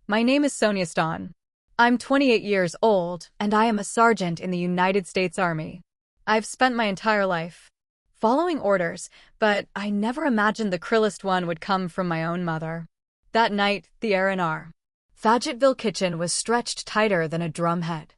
My name is Sonia Stahn. I'm 28 years old, and I am a sergeant in the United States Army. I've spent my entire life following orders, but I never imagined the cruelest one would come from my own mother. That night, the air in our Fayetteville kitchen was stretched tighter than a drumhead.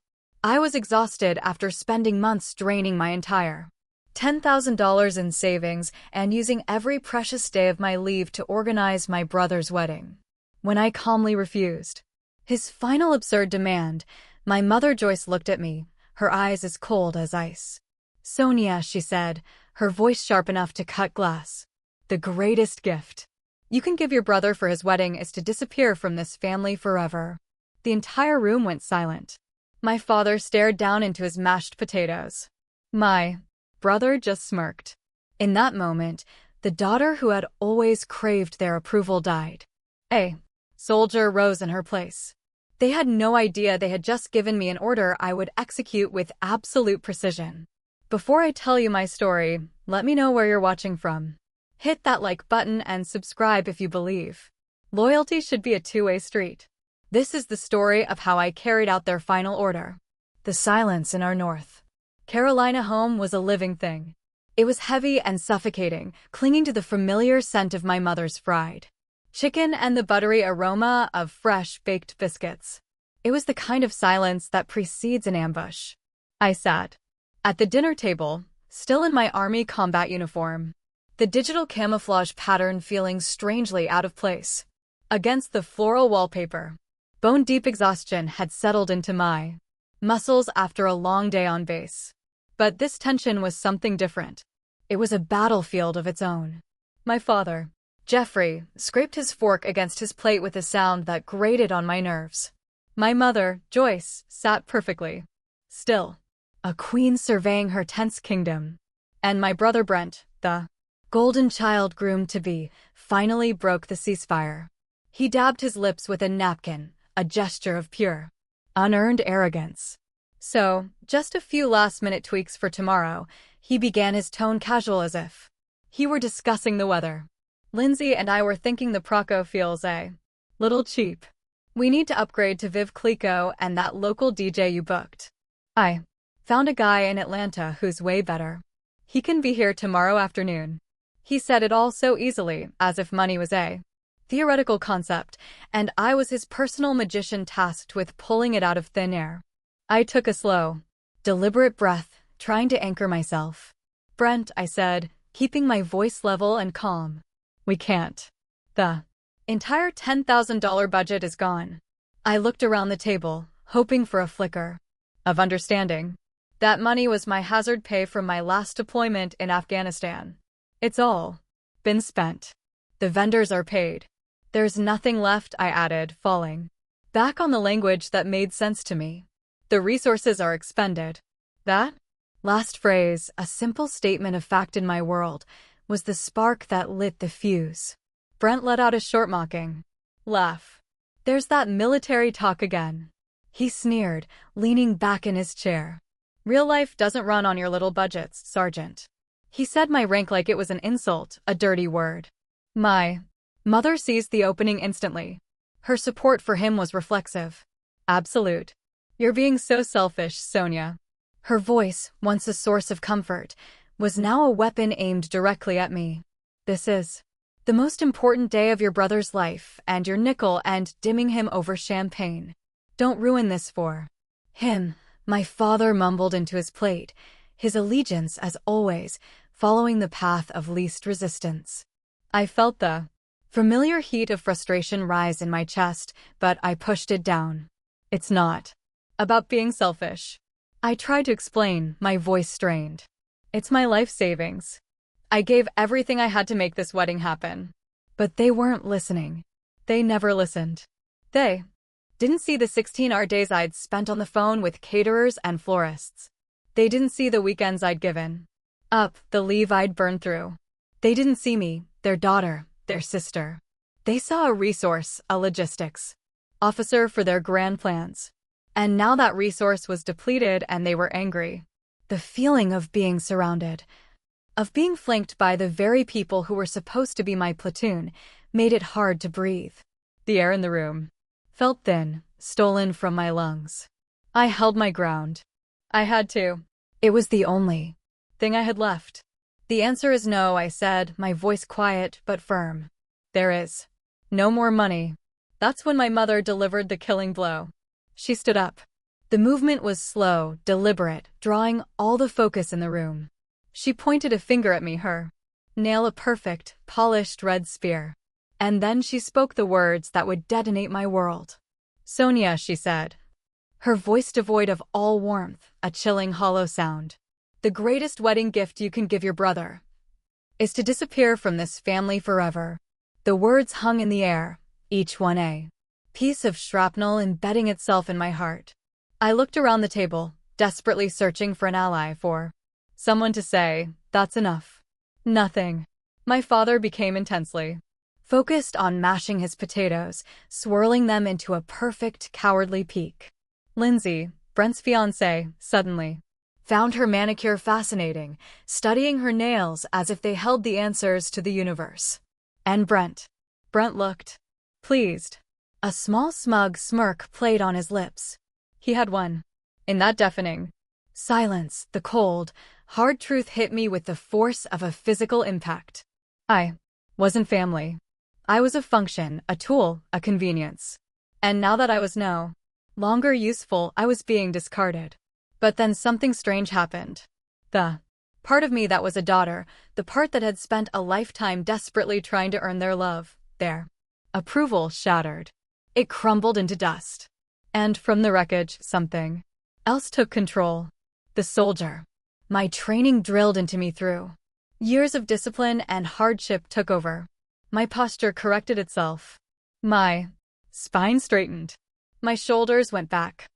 I was exhausted after spending months draining my entire $10,000 in savings and using every precious day of my leave to organize my brother's wedding. When I calmly refused his final absurd demand, my mother Joyce looked at me, her eyes as cold as ice. "Sonia," she said, her voice sharp enough to cut glass. "The greatest gift you can give your brother for his wedding is to disappear from this family forever." The entire room went silent. My father stared down into his mashed potatoes. My brother just smirked. In that moment, the daughter who had always craved their approval died. A soldier rose in her place. They had no idea they had just given me an order I would execute with absolute precision. Before I tell you my story, let me know where you're watching from. Hit that like button and subscribe if you believe loyalty should be a two-way street. This is the story of how I carried out their final order. The silence in our North Carolina home was a living thing. It was heavy and suffocating, clinging to the familiar scent of my mother's fried chicken and the buttery aroma of fresh baked biscuits. It was the kind of silence that precedes an ambush. I sat at the dinner table, still in my Army combat uniform, the digital camouflage pattern feeling strangely out of place against the floral wallpaper. Bone-deep exhaustion had settled into my muscles after a long day on base. But this tension was something different. It was a battlefield of its own. My father, Jeffrey, scraped his fork against his plate with a sound that grated on my nerves. My mother, Joyce, sat perfectly still, a queen surveying her tense kingdom. And my brother Brent, the golden child groomed to be, finally broke the ceasefire. He dabbed his lips with a napkin, a gesture of pure, unearned arrogance. "So, just a few last-minute tweaks for tomorrow," he began, his tone casual as if he were discussing the weather. "Lindsay and I were thinking the Proco feels a little cheap. We need to upgrade to Viv Clico and that local DJ you booked. I found a guy in Atlanta who's way better. He can be here tomorrow afternoon." He said it all so easily, as if money was a theoretical concept, and I was his personal magician tasked with pulling it out of thin air. I took a slow, deliberate breath, trying to anchor myself. "Brent," I said, keeping my voice level and calm, "we can't. The entire $10,000 budget is gone." I looked around the table, hoping for a flicker of understanding. That money was my hazard pay from my last deployment in Afghanistan. It's all been spent. The vendors are paid. There's nothing left, I added, falling back on the language that made sense to me. The resources are expended. That last phrase, a simple statement of fact in my world, was the spark that lit the fuse. Brent let out a short mocking laugh. "There's that military talk again," he sneered, leaning back in his chair. "Real life doesn't run on your little budgets, Sergeant." He said my rank like it was an insult, a dirty word. My mother seized the opening instantly. Her support for him was reflexive. "Absolute. You're being so selfish, Sonia." Her voice, once a source of comfort, was now a weapon aimed directly at me. "This is the most important day of your brother's life, and you're nickel and dimming him over champagne. Don't ruin this for him." My father mumbled into his plate, his allegiance, as always, following the path of least resistance. I felt the familiar heat of frustration rise in my chest, but I pushed it down. "It's not about being selfish," I tried to explain, my voice strained. "It's my life savings. I gave everything I had to make this wedding happen." But they weren't listening. They never listened. They didn't see the 16-hour days I'd spent on the phone with caterers and florists. They didn't see the weekends I'd given up, the leave I'd burned through. They didn't see me, their daughter, their sister. They saw a resource, a logistics officer for their grand plans. And now that resource was depleted and they were angry. The feeling of being surrounded, of being flanked by the very people who were supposed to be my platoon, made it hard to breathe. The air in the room felt thin, stolen from my lungs. I held my ground. I had to. It was the only thing I had left. The answer is no, I said, my voice quiet but firm. There is no more money. That's when my mother delivered the killing blow. She stood up. The movement was slow, deliberate, drawing all the focus in the room. She pointed a finger at me, her nail a perfect, polished red spear. And then she spoke the words that would detonate my world. Sonia, she said, her voice devoid of all warmth, a chilling hollow sound. The greatest wedding gift you can give your brother is to disappear from this family forever. The words hung in the air, each one a piece of shrapnel embedding itself in my heart. I looked around the table, desperately searching for an ally, for someone to say, that's enough. Nothing. My father became intensely focused on mashing his potatoes, swirling them into a perfect, cowardly peak. Lindsay, Brent's fiancée, suddenly found her manicure fascinating, studying her nails as if they held the answers to the universe. And Brent looked pleased. A small smug smirk played on his lips. He had won. In that deafening silence, the cold, hard truth hit me with the force of a physical impact. I wasn't family. I was a function, a tool, a convenience. And now that I was no longer useful, I was being discarded. But then something strange happened. The part of me that was a daughter, the part that had spent a lifetime desperately trying to earn their love, their approval, shattered. It crumbled into dust. And from the wreckage, something else took control. The soldier. My training drilled into me through years of discipline and hardship took over. My posture corrected itself. My spine straightened. My shoulders went back.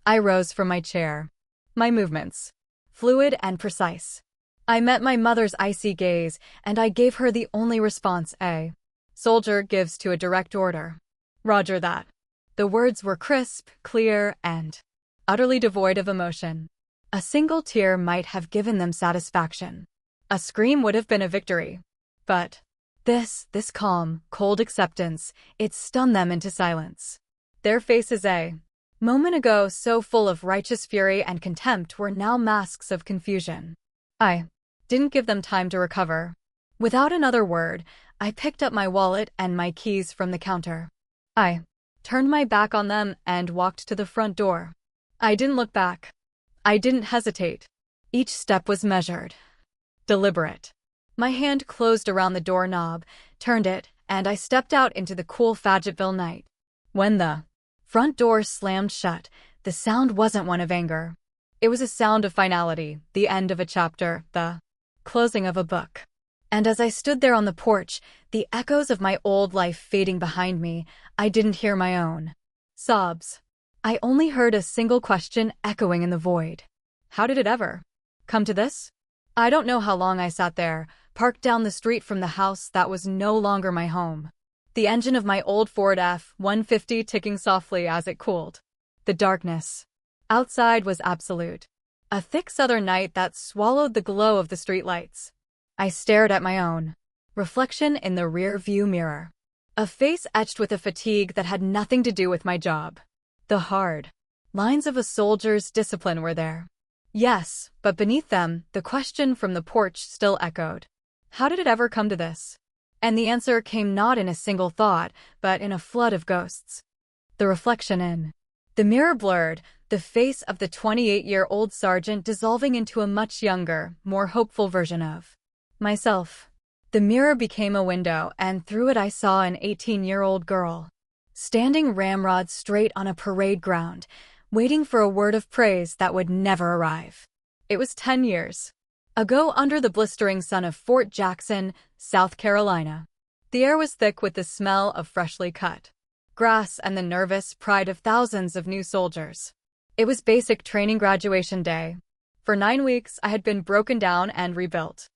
I rose from my chair. My movements fluid and precise. I met my mother's icy gaze, and I gave her the only response a soldier gives to a direct order. Roger that. The words were crisp, clear, and utterly devoid of emotion. A single tear might have given them satisfaction. A scream would have been a victory. But this calm, cold acceptance, it stunned them into silence. Their faces a moment ago so full of righteous fury and contempt were now masks of confusion. I didn't give them time to recover. Without another word, I picked up my wallet and my keys from the counter. I turned my back on them and walked to the front door. I didn't look back. I didn't hesitate. Each step was measured, deliberate. My hand closed around the doorknob, turned it, and I stepped out into the cool Fayetteville night. When the front door slammed shut, the sound wasn't one of anger. It was a sound of finality, the end of a chapter, the closing of a book. And as I stood there on the porch, the echoes of my old life fading behind me, I didn't hear my own sobs. I only heard a single question echoing in the void. How did it ever come to this? I don't know how long I sat there, parked down the street from the house that was no longer my home. The engine of my old Ford F-150 ticking softly as it cooled. The darkness outside was absolute. A thick southern night that swallowed the glow of the streetlights. I stared at my own reflection in the rear-view mirror. A face etched with a fatigue that had nothing to do with my job. The hard lines of a soldier's discipline were there. Yes, but beneath them, the question from the porch still echoed. How did it ever come to this? And the answer came not in a single thought, but in a flood of ghosts. The reflection in the mirror blurred, the face of the 28-year-old sergeant dissolving into a much younger, more hopeful version of myself. The mirror became a window, and through it I saw an 18-year-old girl, standing ramrod straight on a parade ground, waiting for a word of praise that would never arrive. It was 10 years ago under the blistering sun of Fort Jackson, South Carolina. The air was thick with the smell of freshly cut grass and the nervous pride of thousands of new soldiers. It was basic training graduation day. For 9 weeks, I had been broken down and rebuilt.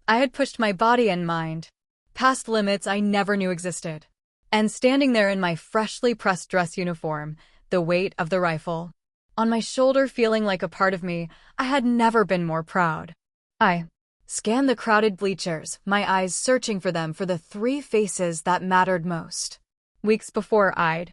I had pushed my body and mind past limits I never knew existed. And standing there in my freshly pressed dress uniform, the weight of the rifle on my shoulder feeling like a part of me, I had never been more proud. I scanned the crowded bleachers, my eyes searching for them for the 3 faces that mattered most. Weeks before, I'd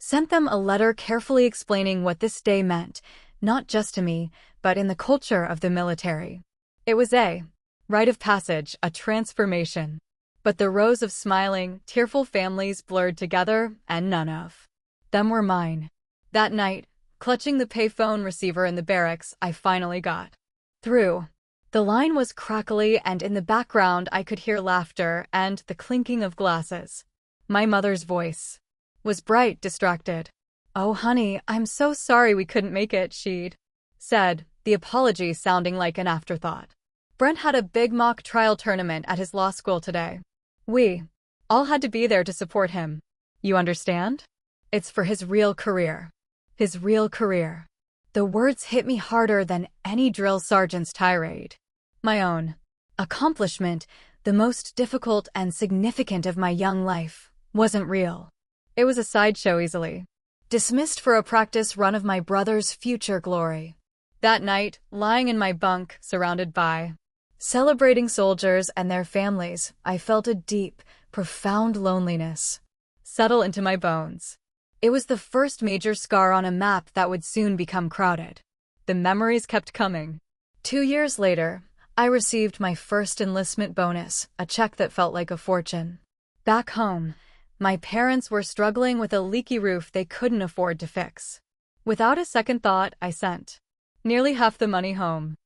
Sent them a letter carefully explaining what this day meant, not just to me, but in the culture of the military. It was a rite of passage, a transformation. But the rows of smiling, tearful families blurred together, and none of them were mine. That night, clutching the payphone receiver in the barracks, I finally got through. The line was crackly, and in the background I could hear laughter and the clinking of glasses. My mother's voice was bright, distracted. "Oh, honey, I'm so sorry we couldn't make it," she'd said, the apology sounding like an afterthought. "Brent had a big mock trial tournament at his law school today. We all had to be there to support him. You understand? It's for his real career." His real career. The words hit me harder than any drill sergeant's tirade. My own accomplishment, the most difficult and significant of my young life, wasn't real. It was a sideshow easily dismissed for a practice run of my brother's future glory. That night, lying in my bunk, surrounded by celebrating soldiers and their families, I felt a deep, profound loneliness settle into my bones. It was the first major scar on a map that would soon become crowded. The memories kept coming. 2 years later, I received my first enlistment bonus, a check that felt like a fortune. Back home, my parents were struggling with a leaky roof they couldn't afford to fix. Without a second thought, I sent nearly half the money home.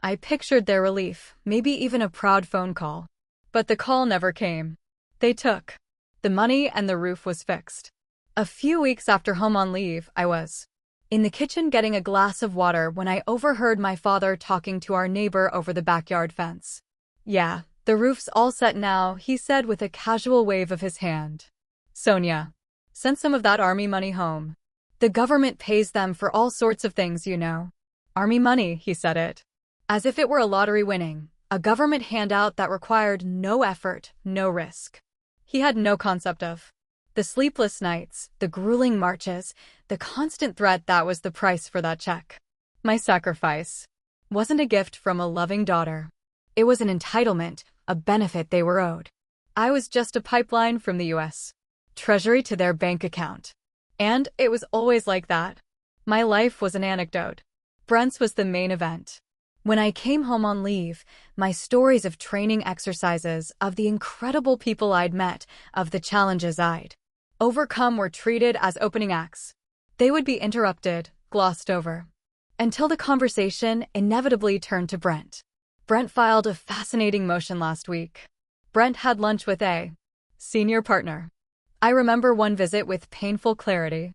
I pictured their relief, maybe even a proud phone call. But the call never came. They took the money and the roof was fixed. A few weeks after home on leave, I was in the kitchen getting a glass of water when I overheard my father talking to our neighbor over the backyard fence. "Yeah, the roof's all set now," he said with a casual wave of his hand. "Sonia, send some of that army money home. The government pays them for all sorts of things, you know." Army money, he said it as if it were a lottery winning, a government handout that required no effort, no risk. He had no concept of the sleepless nights, the grueling marches, the constant threat that was the price for that check. My sacrifice wasn't a gift from a loving daughter. It was an entitlement, a benefit they were owed. I was just a pipeline from the U.S. Treasury to their bank account. And it was always like that. My life was an anecdote. Brent's was the main event. When I came home on leave, my stories of training exercises, of the incredible people I'd met, of the challenges I'd overcome were treated as opening acts. They would be interrupted, glossed over, until the conversation inevitably turned to Brent. Brent filed a fascinating motion last week. Brent had lunch with a senior partner. I remember one visit with painful clarity.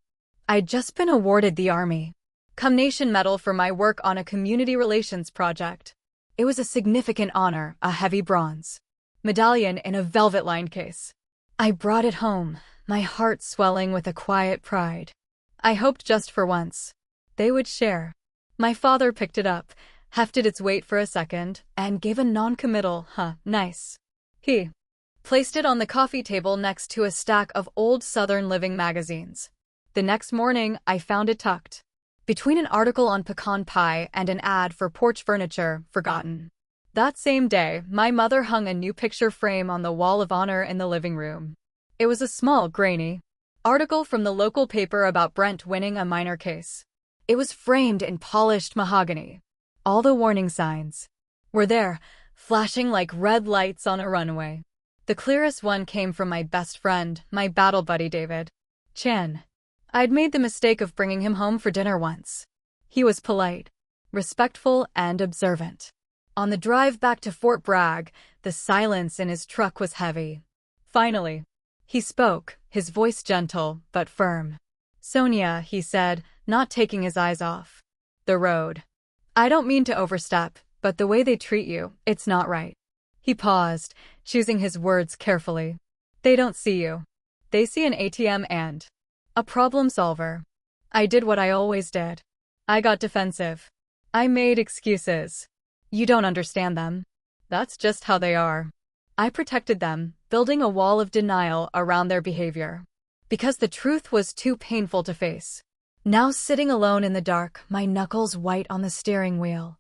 I'd just been awarded the Army Combination Medal for my work on a community relations project. It was a significant honor, a heavy bronze medallion in a velvet-lined case. I brought it home, my heart swelling with a quiet pride. I hoped just for once they would share. My father picked it up, hefted its weight for a second, and gave a non-committal, nice. He placed it on the coffee table next to a stack of old Southern Living magazines. The next morning, I found it tucked between an article on pecan pie and an ad for porch furniture, forgotten. That same day, my mother hung a new picture frame on the wall of honor in the living room. It was a small, grainy article from the local paper about Brent winning a minor case. It was framed in polished mahogany. All the warning signs were there, flashing like red lights on a runway. The clearest one came from my best friend, my battle buddy David Chan. I'd made the mistake of bringing him home for dinner once. He was polite, respectful, and observant. On the drive back to Fort Bragg, the silence in his truck was heavy. Finally, he spoke, his voice gentle but firm. "Sonia," he said, not taking his eyes off the road. "I don't mean to overstep, but the way they treat you, it's not right." He paused, choosing his words carefully. "They don't see you. They see an ATM and a problem solver." I did what I always did. I got defensive. I made excuses. "You don't understand them. That's just how they are." I protected them, building a wall of denial around their behavior. Because the truth was too painful to face. Now sitting alone in the dark, my knuckles white on the steering wheel,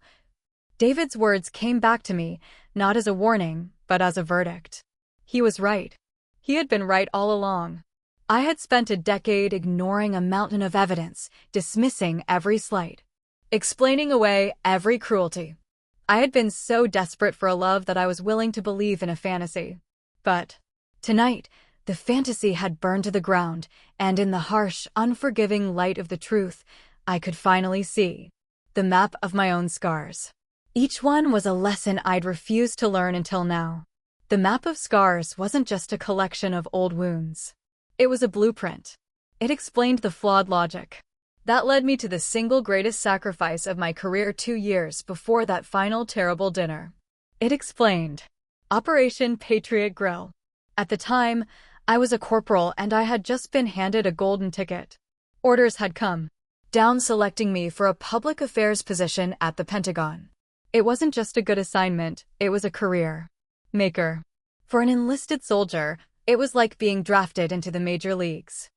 David's words came back to me, not as a warning, but as a verdict. He was right. He had been right all along. I had spent a decade ignoring a mountain of evidence, dismissing every slight, explaining away every cruelty. I had been so desperate for a love that I was willing to believe in a fantasy. But tonight, the fantasy had burned to the ground, and in the harsh, unforgiving light of the truth, I could finally see the map of my own scars. Each one was a lesson I'd refused to learn until now. The map of scars wasn't just a collection of old wounds. It was a blueprint. It explained the flawed logic that led me to the single greatest sacrifice of my career 2 years before that final terrible dinner. It explained Operation Patriot Grill. At the time, I was a corporal and I had just been handed a golden ticket. Orders had come down selecting me for a public affairs position at the Pentagon. It wasn't just a good assignment, it was a career maker. For an enlisted soldier, it was like being drafted into the major leagues.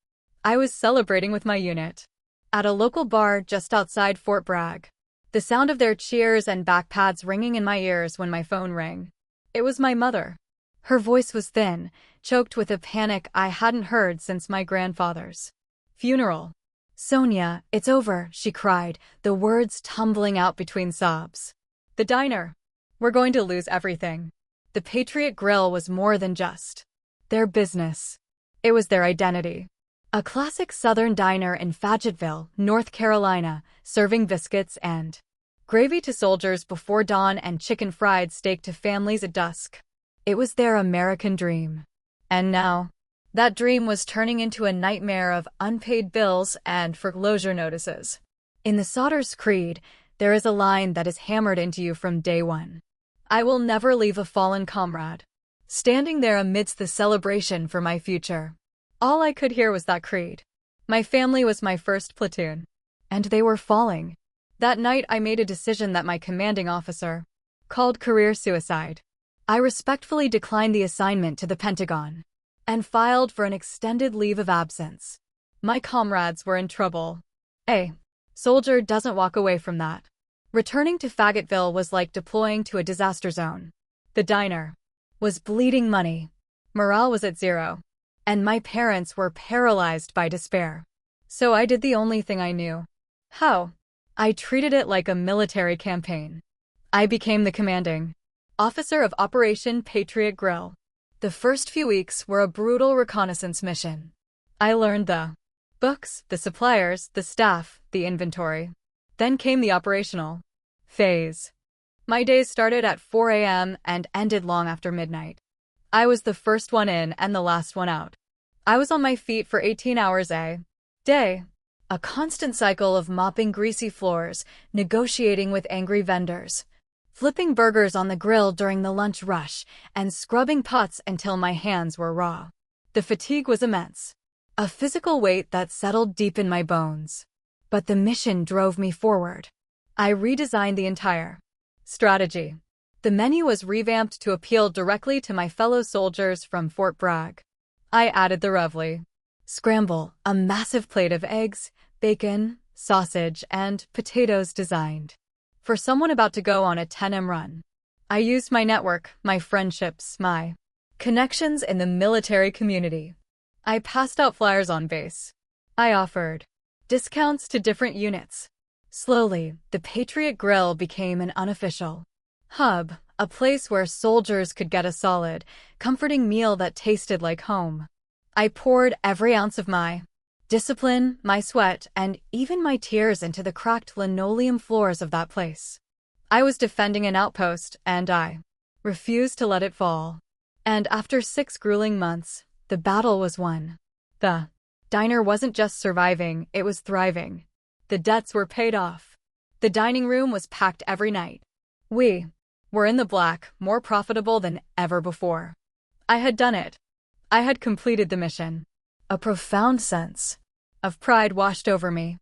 I was celebrating with my unit at a local bar just outside Fort Bragg, the sound of their cheers and back pads ringing in my ears when my phone rang. It was my mother. Her voice was thin, choked with a panic I hadn't heard since my grandfather's funeral. "Sonia, it's over," she cried, the words tumbling out between sobs. "The diner. We're going to lose everything." The Patriot Grill was more than just their business. It was their identity. A classic Southern diner in Fayetteville, North Carolina, serving biscuits and gravy to soldiers before dawn and chicken fried steak to families at dusk. It was their American dream. And now, that dream was turning into a nightmare of unpaid bills and foreclosure notices. In the Sodder's Creed, there is a line that is hammered into you from day one. I will never leave a fallen comrade. Standing there amidst the celebration for my future, all I could hear was that creed. My family was my first platoon, and they were falling. That night I made a decision that my commanding officer called career suicide. I respectfully declined the assignment to the Pentagon and filed for an extended leave of absence. My comrades were in trouble. A soldier doesn't walk away from that. Returning to Fayetteville was like deploying to a disaster zone. The diner was bleeding money. Morale was at zero. And my parents were paralyzed by despair. So I did the only thing I knew. How? I treated it like a military campaign. I became the commanding officer of Operation Patriot Grill. The first few weeks were a brutal reconnaissance mission. I learned the books, the suppliers, the staff, the inventory. Then came the operational phase. My days started at 4 a.m. and ended long after midnight. I was the first one in and the last one out. I was on my feet for 18 hours a day. A constant cycle of mopping greasy floors, negotiating with angry vendors, flipping burgers on the grill during the lunch rush, and scrubbing pots until my hands were raw. The fatigue was immense, a physical weight that settled deep in my bones. But the mission drove me forward. I redesigned the entire strategy. The menu was revamped to appeal directly to my fellow soldiers from Fort Bragg. I added the Reveille scramble, a massive plate of eggs, bacon, sausage, and potatoes designed for someone about to go on a 10 run. I used my network, my friendships, my connections in the military community. I passed out flyers on base. I offered discounts to different units. Slowly, the Patriot Grill became an unofficial hub, a place where soldiers could get a solid, comforting meal that tasted like home. I poured every ounce of my discipline, my sweat, and even my tears into the cracked linoleum floors of that place. I was defending an outpost, and I refused to let it fall. And after 6 grueling months, the battle was won. The diner wasn't just surviving, it was thriving. The debts were paid off. The dining room was packed every night. We were in the black, more profitable than ever before. I had done it. I had completed the mission. A profound sense of pride washed over me.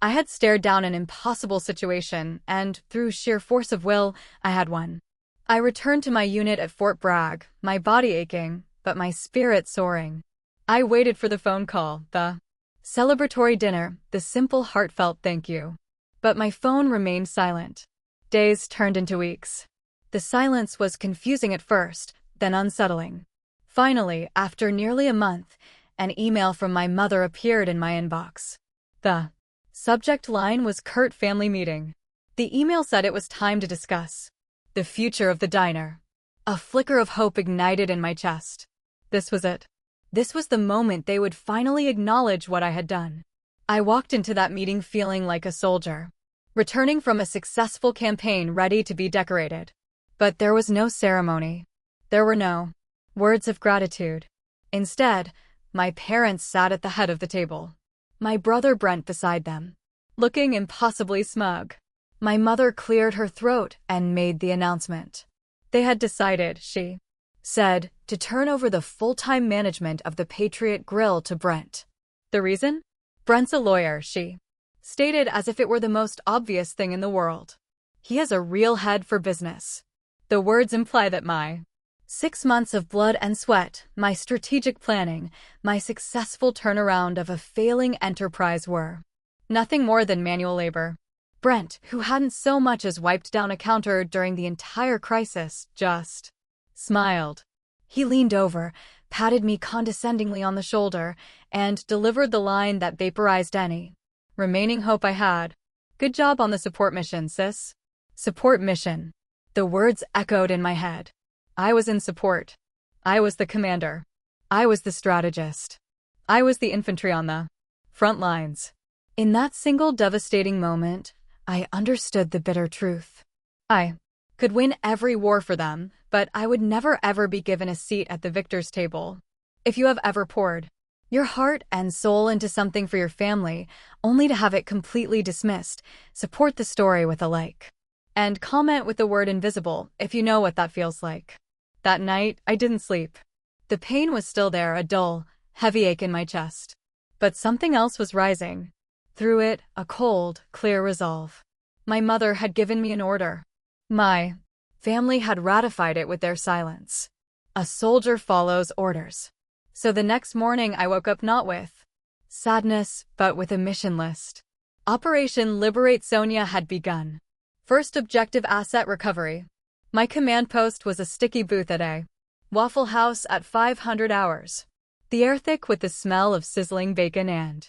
I had stared down an impossible situation, and through sheer force of will, I had won. I returned to my unit at Fort Bragg, my body aching, but my spirit soaring. I waited for the phone call, the celebratory dinner, the simple heartfelt thank you. But my phone remained silent. Days turned into weeks. The silence was confusing at first, then unsettling. Finally, after nearly a month, an email from my mother appeared in my inbox. The subject line was Curt family meeting. The email said it was time to discuss the future of the diner. A flicker of hope ignited in my chest. This was it. This was the moment they would finally acknowledge what I had done. I walked into that meeting feeling like a soldier, returning from a successful campaign ready to be decorated. But there was no ceremony. There were no words of gratitude. Instead, my parents sat at the head of the table, my brother Brent beside them, looking impossibly smug. My mother cleared her throat and made the announcement. They had decided, she said, to turn over the full-time management of the Patriot Grill to Brent. The reason? Brent's a lawyer, she stated as if it were the most obvious thing in the world. He has a real head for business. The words imply that my 6 months of blood and sweat, my strategic planning, my successful turnaround of a failing enterprise were nothing more than manual labor. Brent, who hadn't so much as wiped down a counter during the entire crisis, just smiled. He leaned over, patted me condescendingly on the shoulder, and delivered the line that vaporized any remaining hope I had. Good job on the support mission, sis. Support mission. The words echoed in my head. I was in support. I was the commander. I was the strategist. I was the infantry on the front lines. In that single devastating moment, I understood the bitter truth. I could win every war for them, but I would never ever be given a seat at the victor's table. If you have ever poured your heart and soul into something for your family, only to have it completely dismissed, support the story with a like. And comment with the word invisible if you know what that feels like. That night, I didn't sleep. The pain was still there, a dull, heavy ache in my chest. But something else was rising. Through it, a cold, clear resolve. My mother had given me an order. My family had ratified it with their silence. A soldier follows orders. So the next morning I woke up not with sadness, but with a mission list. Operation Liberate Sonia had begun. First objective, asset recovery. My command post was a sticky booth at a Waffle House at 500 hours. The air thick with the smell of sizzling bacon and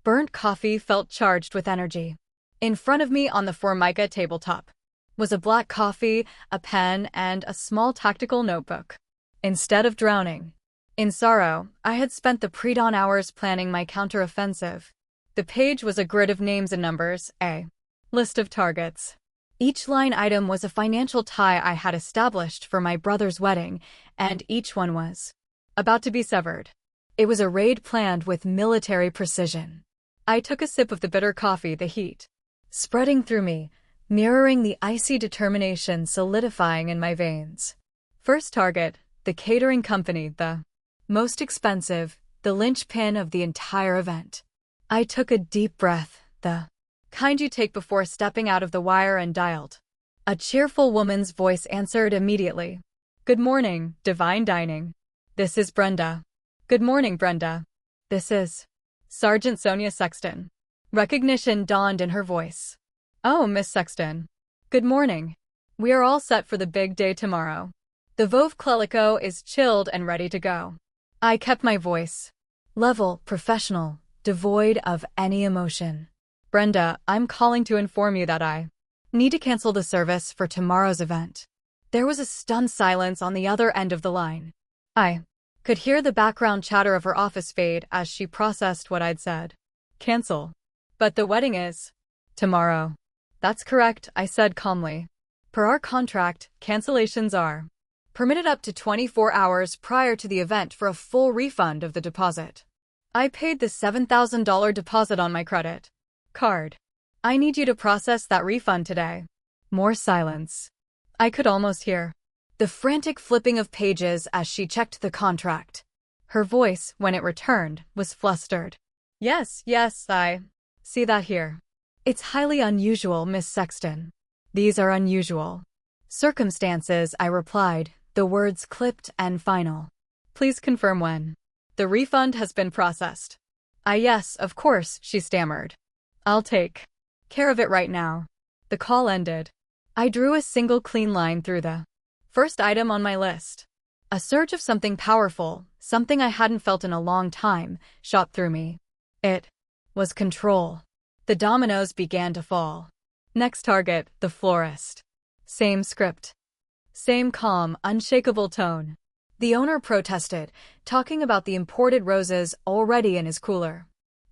burnt coffee felt charged with energy. In front of me on the Formica tabletop was a black coffee, a pen, and a small tactical notebook. Instead of drowning in sorrow, I had spent the pre-dawn hours planning my counteroffensive. The page was a grid of names and numbers, a list of targets. Each line item was a financial tie I had established for my brother's wedding, and each one was about to be severed. It was a raid planned with military precision. I took a sip of the bitter coffee, the heat spreading through me, mirroring the icy determination solidifying in my veins. First target, the catering company, the most expensive, the linchpin of the entire event. I took a deep breath, the kind you take before stepping out of the wire, and dialed. A cheerful woman's voice answered immediately. Good morning, Divine Dining. This is Brenda. Good morning, Brenda. This is Sergeant Sonia Sexton. Recognition dawned in her voice. Oh, Miss Sexton. Good morning. We are all set for the big day tomorrow. The Veuve Clelico is chilled and ready to go. I kept my voice level, professional, devoid of any emotion. Brenda, I'm calling to inform you that I need to cancel the service for tomorrow's event. There was a stunned silence on the other end of the line. I could hear the background chatter of her office fade as she processed what I'd said. Cancel. But the wedding is tomorrow. That's correct, I said calmly. Per our contract, cancellations are permitted up to 24 hours prior to the event for a full refund of the deposit. I paid the $7,000 deposit on my credit card. I need you to process that refund today. More silence. I could almost hear the frantic flipping of pages as she checked the contract. Her voice, when it returned, was flustered. Yes, I see that here. It's highly unusual, Miss Sexton. These are unusual circumstances, I replied, the words clipped and final. Please confirm when the refund has been processed. Yes, of course, she stammered. I'll take care of it right now. The call ended. I drew a single clean line through the first item on my list. A surge of something powerful, Something I hadn't felt in a long time shot through me. It was control. The dominoes began to fall. Next target, the florist. Same script. Same calm, unshakable tone. The owner protested, talking about the imported roses already in his cooler.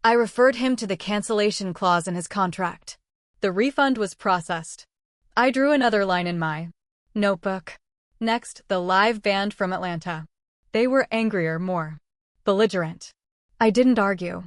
I referred him to the cancellation clause in his contract. The refund was processed. I drew another line in my notebook. Next, the live band from Atlanta. They were angrier, more belligerent. I didn't argue.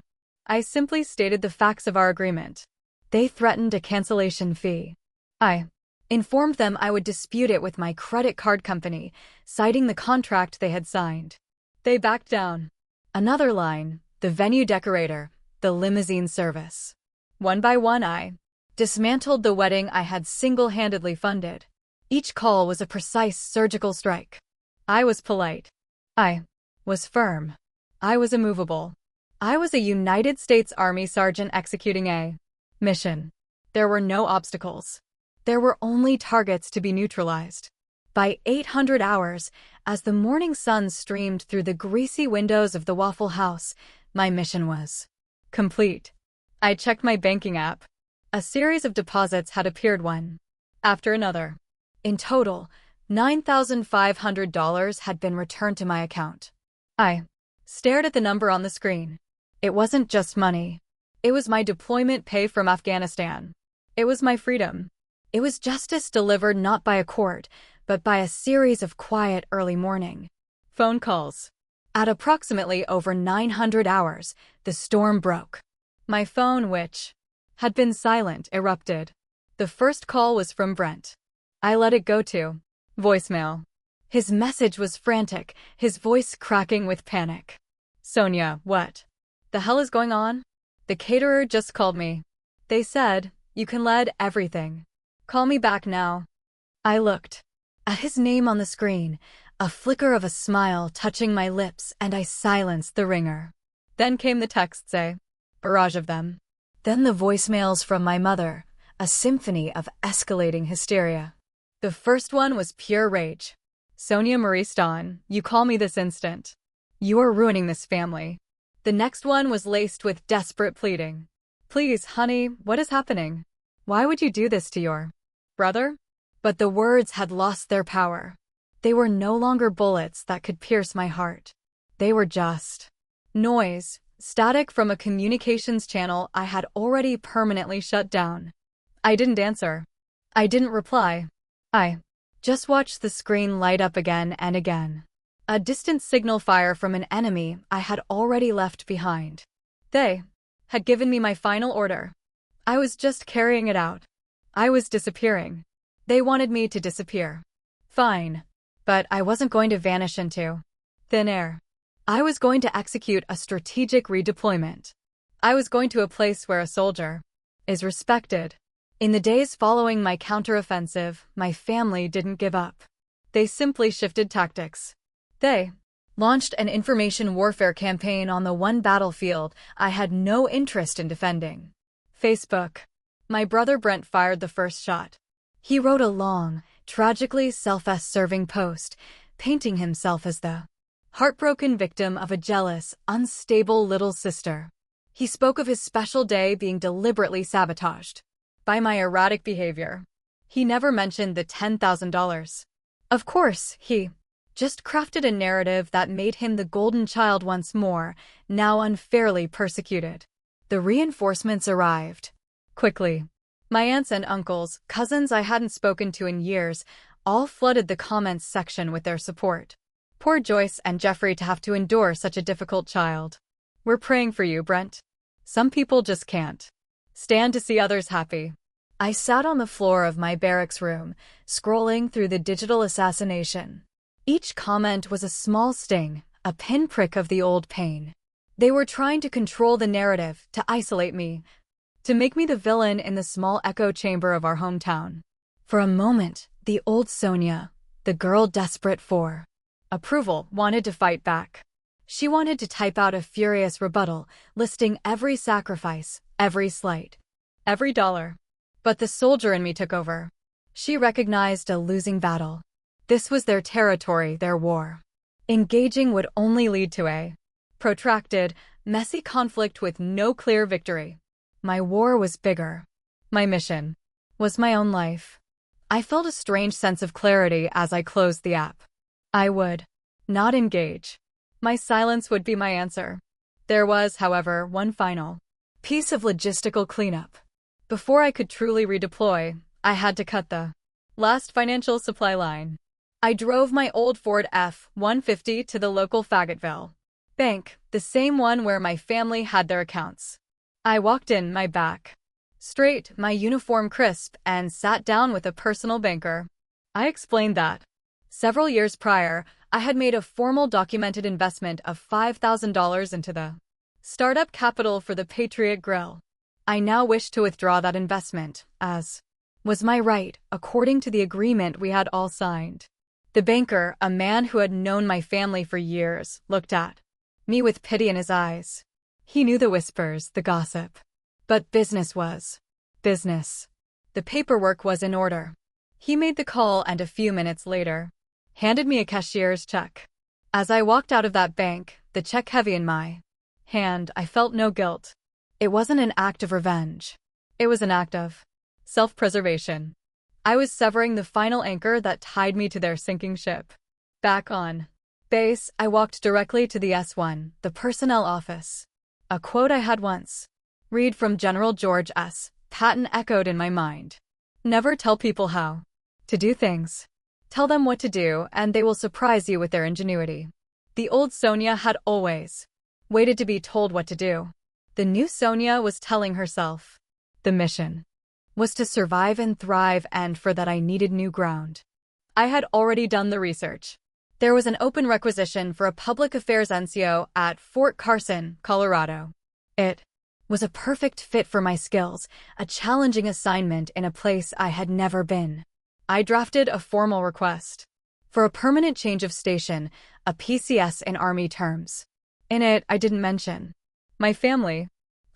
I simply stated the facts of our agreement. They threatened a cancellation fee. I informed them I would dispute it with my credit card company, citing the contract they had signed. They backed down. Another line, the venue decorator, the limousine service. One by one I dismantled the wedding I had single-handedly funded. Each call was a precise surgical strike. I was polite. I was firm. I was immovable. I was a United States Army sergeant executing a mission. There were no obstacles. There were only targets to be neutralized. By 800 hours, as the morning sun streamed through the greasy windows of the Waffle House, my mission was complete. I checked my banking app. A series of deposits had appeared one after another. In total, $9,500 had been returned to my account. I stared at the number on the screen. It wasn't just money. It was my deployment pay from Afghanistan. It was my freedom. It was justice delivered not by a court, but by a series of quiet early morning phone calls. At approximately over 900 hours, the storm broke. My phone, which had been silent, erupted. The first call was from Brent. I let it go to voicemail. His message was frantic, his voice cracking with panic. Sonia, what the hell is going on? The caterer just called me. They said, you can lead everything. Call me back now. I looked at his name on the screen, a flicker of a smile touching my lips, and I silenced the ringer. Then came the texts, a barrage of them. Then the voicemails from my mother, a symphony of escalating hysteria. The first one was pure rage. Sonia Marie Ston, you call me this instant. You are ruining this family. The next one was laced with desperate pleading. Please, honey, what is happening? Why would you do this to your brother? But the words had lost their power. They were no longer bullets that could pierce my heart. They were just noise, static from a communications channel I had already permanently shut down. I didn't answer. I didn't reply. I just watched the screen light up again and again. A distant signal fire from an enemy I had already left behind. They had given me my final order. I was just carrying it out. I was disappearing. They wanted me to disappear. Fine. But I wasn't going to vanish into thin air. I was going to execute a strategic redeployment. I was going to a place where a soldier is respected. In the days following my counteroffensive, my family didn't give up. They simply shifted tactics. They launched an information warfare campaign on the one battlefield I had no interest in defending. Facebook. My brother Brent fired the first shot. He wrote a long, tragically self-serving post, painting himself as the heartbroken victim of a jealous, unstable little sister. He spoke of his special day being deliberately sabotaged by my erratic behavior. He never mentioned the $10,000. Of course, he just crafted a narrative that made him the golden child once more, now unfairly persecuted. The reinforcements arrived quickly. My aunts and uncles, cousins I hadn't spoken to in years, all flooded the comments section with their support. Poor Joyce and Jeffrey to have to endure such a difficult child. We're praying for you, Brent. Some people just can't stand to see others happy. I sat on the floor of my barracks room, scrolling through the digital assassination. Each comment was a small sting, a pinprick of the old pain. They were trying to control the narrative, to isolate me, to make me the villain in the small echo chamber of our hometown. For a moment, the old Sonia, the girl desperate for approval, wanted to fight back. She wanted to type out a furious rebuttal, listing every sacrifice, every slight, every dollar. But the soldier in me took over. She recognized a losing battle. This was their territory, their war. Engaging would only lead to a protracted, messy conflict with no clear victory. My war was bigger. My mission was my own life. I felt a strange sense of clarity as I closed the app. I would not engage. My silence would be my answer. There was, however, one final piece of logistical cleanup. Before I could truly redeploy, I had to cut the last financial supply line. I drove my old Ford F-150 to the local Fayetteville bank, the same one where my family had their accounts. I walked in, my back straight, my uniform crisp, and sat down with a personal banker. I explained that several years prior, I had made a formal documented investment of $5,000 into the startup capital for the Patriot Grill. I now wished to withdraw that investment, as was my right, according to the agreement we had all signed. The banker, a man who had known my family for years, looked at me with pity in his eyes. He knew the whispers, the gossip. But business was business. The paperwork was in order. He made the call and a few minutes later handed me a cashier's check. As I walked out of that bank, the check heavy in my hand, I felt no guilt. It wasn't an act of revenge. It was an act of self-preservation. I was severing the final anchor that tied me to their sinking ship. Back on base, I walked directly to the S1, the personnel office. A quote I had once read from General George S. Patton echoed in my mind. Never tell people how to do things. Tell them what to do, and they will surprise you with their ingenuity. The old Sonia had always waited to be told what to do. The new Sonia was telling herself the mission was to survive and thrive, and for that I needed new ground. I had already done the research. There was an open requisition for a public affairs NCO at Fort Carson, Colorado. It was a perfect fit for my skills, a challenging assignment in a place I had never been. I drafted a formal request for a permanent change of station, a PCS in Army terms. In it, I didn't mention my family.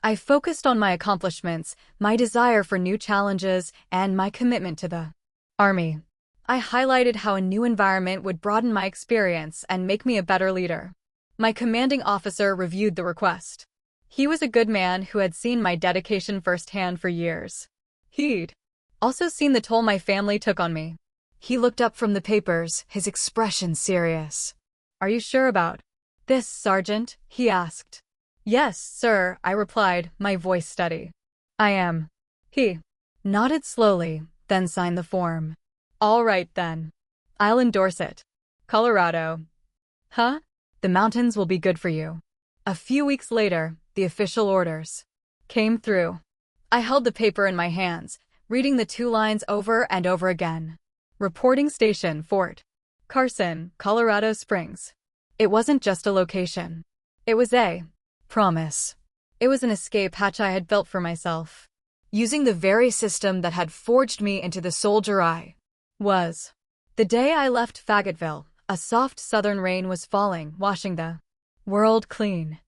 I focused on my accomplishments, my desire for new challenges, and my commitment to the Army. I highlighted how a new environment would broaden my experience and make me a better leader. My commanding officer reviewed the request. He was a good man who had seen my dedication firsthand for years. He'd also seen the toll my family took on me. He looked up from the papers, his expression serious. "Are you sure about this, Sergeant?" he asked. "Yes, sir," I replied, my voice steady. "I am." He nodded slowly, then signed the form. "All right, then. I'll endorse it." Colorado. Huh? The mountains will be good for you. A few weeks later, the official orders came through. I held the paper in my hands, reading the 2 lines over and over again. Reporting station, Fort Carson, Colorado Springs. It wasn't just a location. It was a promise. It was an escape hatch I had built for myself, using the very system that had forged me into the soldier I was. The day I left Fayetteville, a soft southern rain was falling, washing the world clean.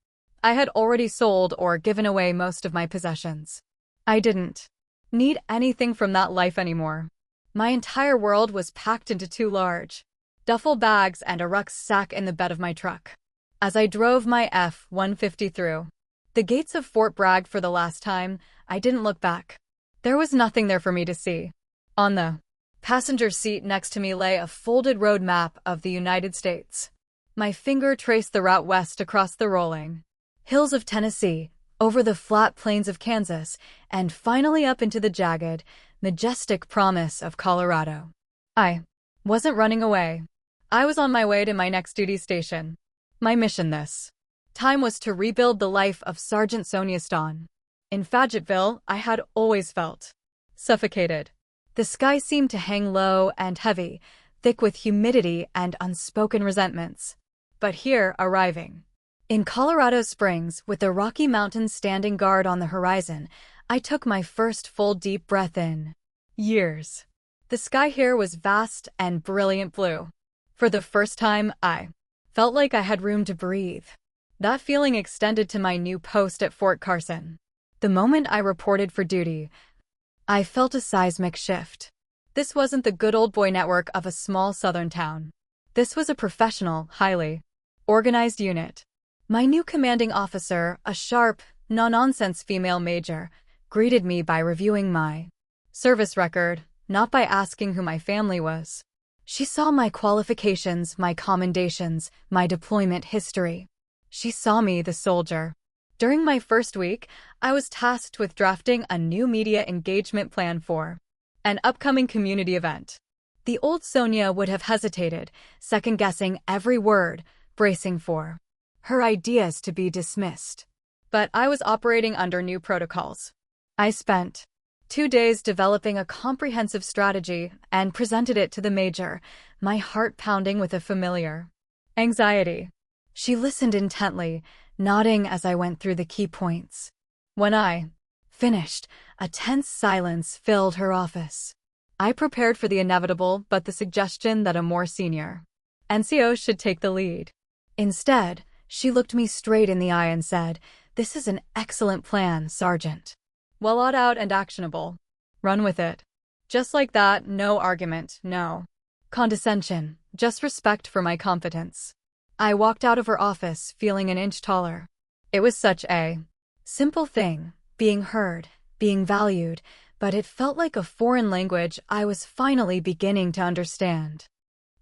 I had already sold or given away most of my possessions. I didn't need anything from that life anymore. My entire world was packed into 2 large duffel bags and a rucksack in the bed of my truck. As I drove my F-150 through the gates of Fort Bragg for the last time, I didn't look back. There was nothing there for me to see. On the passenger seat next to me lay a folded road map of the United States. My finger traced the route west across the rolling hills of Tennessee, over the flat plains of Kansas, and finally up into the jagged, majestic promise of Colorado. I wasn't running away. I was on my way to my next duty station. My mission this time was to rebuild the life of Sergeant Sonia Stone. In Fayetteville, I had always felt suffocated. The sky seemed to hang low and heavy, thick with humidity and unspoken resentments. But here, arriving in Colorado Springs, with the Rocky Mountains standing guard on the horizon, I took my first full deep breath in years. The sky here was vast and brilliant blue. For the first time, I felt like I had room to breathe. That feeling extended to my new post at Fort Carson. The moment I reported for duty, I felt a seismic shift. This wasn't the good old boy network of a small southern town. This was a professional, highly organized unit. My new commanding officer, a sharp, no-nonsense female major, greeted me by reviewing my service record, not by asking who my family was. She saw my qualifications, my commendations, my deployment history. She saw me, the soldier. During my first week, I was tasked with drafting a new media engagement plan for an upcoming community event. The old Sonia would have hesitated, second-guessing every word, bracing for her ideas to be dismissed. But I was operating under new protocols. I spent 2 days developing a comprehensive strategy and presented it to the major, my heart pounding with a familiar anxiety. She listened intently, nodding as I went through the key points. When I finished, a tense silence filled her office. I prepared for the inevitable, but the suggestion that a more senior NCO should take the lead. Instead, she looked me straight in the eye and said, "This is an excellent plan, Sergeant. Well thought out and actionable. Run with it." Just like that, no argument, no condescension, just respect for my competence. I walked out of her office feeling an inch taller. It was such a simple thing, being heard, being valued, but it felt like a foreign language I was finally beginning to understand.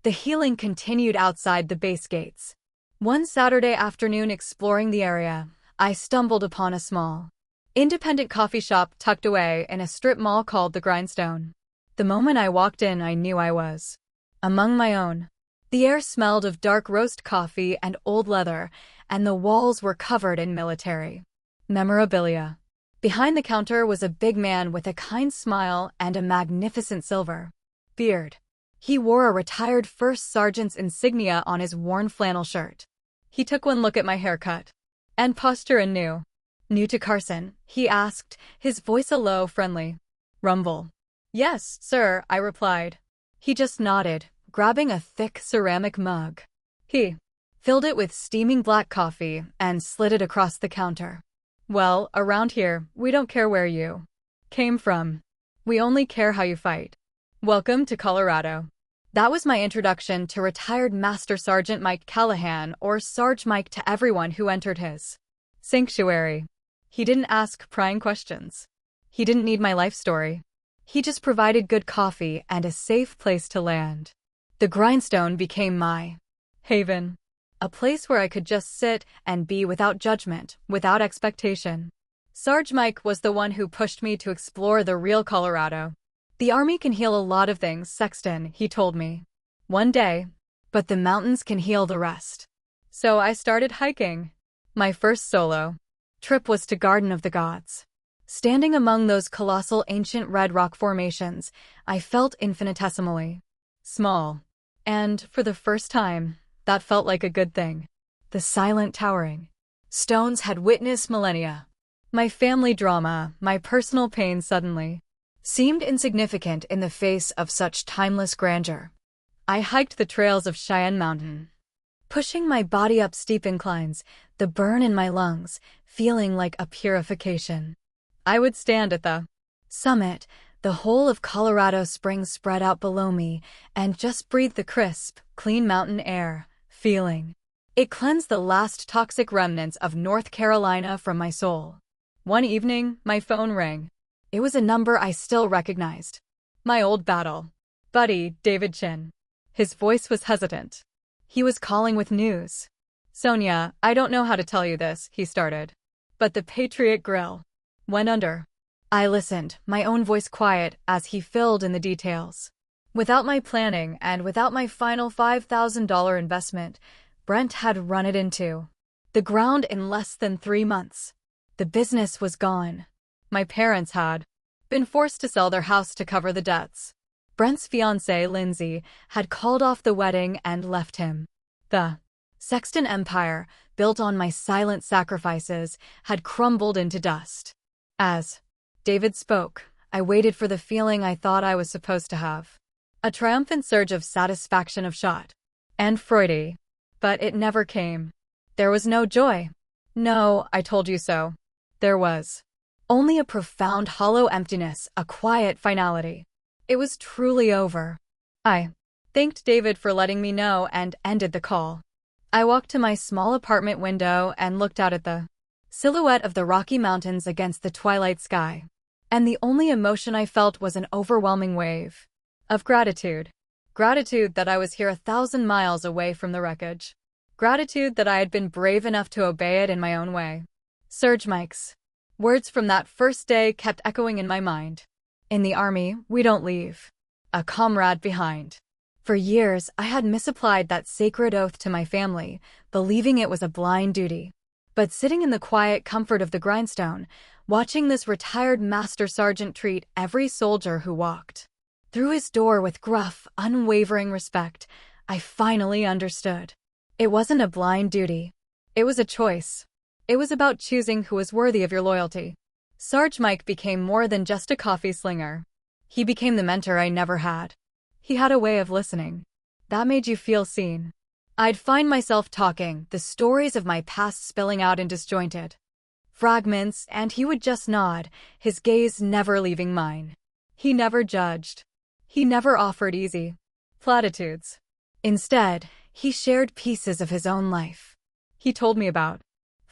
The healing continued outside the base gates. One Saturday afternoon, exploring the area, I stumbled upon a small, independent coffee shop tucked away in a strip mall called the Grindstone. The moment I walked in, I knew I was among my own. The air smelled of dark roast coffee and old leather, and the walls were covered in military memorabilia. Behind the counter was a big man with a kind smile and a magnificent silver beard. He wore a retired first sergeant's insignia on his worn flannel shirt. He took one look at my haircut and posture and knew. "New to Carson?" he asked, his voice a low, friendly rumble. "Yes, sir," I replied. He just nodded, grabbing a thick ceramic mug. He filled it with steaming black coffee and slid it across the counter. "Well, around here, we don't care where you came from. We only care how you fight. Welcome to Colorado." That was my introduction to retired Master Sergeant Mike Callahan, or Sarge Mike, to everyone who entered his sanctuary. He didn't ask prying questions. He didn't need my life story. He just provided good coffee and a safe place to land. The Grindstone became my haven, a place where I could just sit and be without judgment, without expectation. Sarge Mike was the one who pushed me to explore the real Colorado. "The Army can heal a lot of things, Sexton," he told me one day, "but the mountains can heal the rest." So I started hiking. My first solo trip was to Garden of the Gods. Standing among those colossal ancient red rock formations, I felt infinitesimally small. And, for the first time, that felt like a good thing. The silent towering stones had witnessed millennia. My family drama, my personal pain suddenly seemed insignificant in the face of such timeless grandeur. I hiked the trails of Cheyenne Mountain, pushing my body up steep inclines, the burn in my lungs feeling like a purification. I would stand at the summit, the whole of Colorado Springs spread out below me, and just breathe the crisp, clean mountain air, feeling it cleansed the last toxic remnants of North Carolina from my soul. One evening, my phone rang. It was a number I still recognized. My old battle buddy, David Chin. His voice was hesitant. He was calling with news. "Sonia, I don't know how to tell you this," he started, "but the Patriot Grill went under." I listened, my own voice quiet, as he filled in the details. Without my planning and without my final $5,000 investment, Brent had run it into the ground in less than 3 months. The business was gone. My parents had been forced to sell their house to cover the debts. Brent's fiancée, Lindsay, had called off the wedding and left him. The Sexton empire, built on my silent sacrifices, had crumbled into dust. As David spoke, I waited for the feeling I thought I was supposed to have. A triumphant surge of satisfaction, of shot and Freudy. But it never came. There was no joy. No, I told you so. There was only a profound hollow emptiness, a quiet finality. It was truly over. I thanked David for letting me know, and ended the call. I walked to my small apartment window and looked out at the silhouette of the Rocky Mountains against the twilight sky. And the only emotion I felt was an overwhelming wave of gratitude. Gratitude that I was here 1,000 miles away from the wreckage. Gratitude that I had been brave enough to obey it in my own way. Surge Mike's words from that first day kept echoing in my mind. In the Army, we don't leave a comrade behind. For years, I had misapplied that sacred oath to my family, believing it was a blind duty. But sitting in the quiet comfort of the grindstone, watching this retired master sergeant treat every soldier who walked through his door with gruff, unwavering respect, I finally understood. It wasn't a blind duty. It was a choice. It was about choosing who was worthy of your loyalty. Sarge Mike became more than just a coffee slinger. He became the mentor I never had. He had a way of listening that made you feel seen. I'd find myself talking, the stories of my past spilling out in disjointed fragments, and he would just nod, his gaze never leaving mine. He never judged. He never offered easy platitudes. Instead, he shared pieces of his own life. He told me about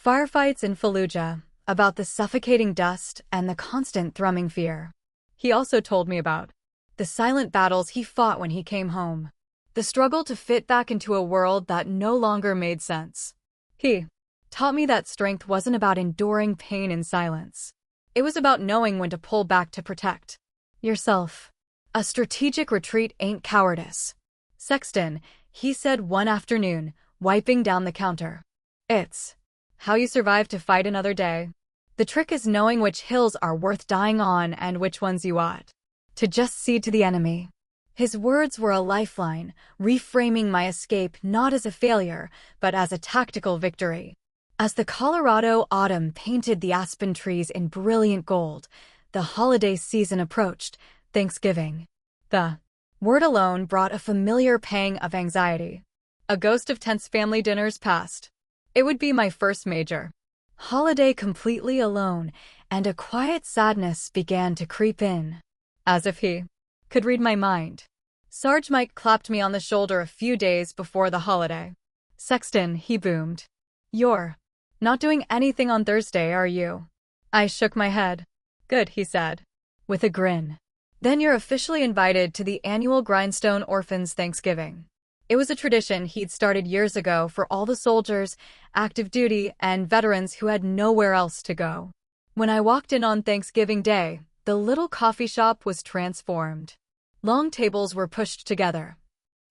firefights in Fallujah, about the suffocating dust and the constant thrumming fear. He also told me about the silent battles he fought when he came home, the struggle to fit back into a world that no longer made sense. He taught me that strength wasn't about enduring pain in silence. It was about knowing when to pull back to protect yourself. A strategic retreat ain't cowardice. Sexton, he said one afternoon, wiping down the counter. It's how you survive to fight another day. The trick is knowing which hills are worth dying on and which ones you ought to just cede to the enemy. His words were a lifeline, reframing my escape not as a failure, but as a tactical victory. As the Colorado autumn painted the aspen trees in brilliant gold, the holiday season approached, Thanksgiving. The word alone brought a familiar pang of anxiety. A ghost of tense family dinners passed. It would be my first major holiday completely alone, and a quiet sadness began to creep in. As if he could read my mind. Sarge Mike clapped me on the shoulder a few days before the holiday. Sexton, he boomed. You're not doing anything on Thursday, are you? I shook my head. Good, he said, with a grin. Then you're officially invited to the annual Grindstone Orphans Thanksgiving. It was a tradition he'd started years ago for all the soldiers, active duty, and veterans who had nowhere else to go. When I walked in on Thanksgiving Day, the little coffee shop was transformed. Long tables were pushed together,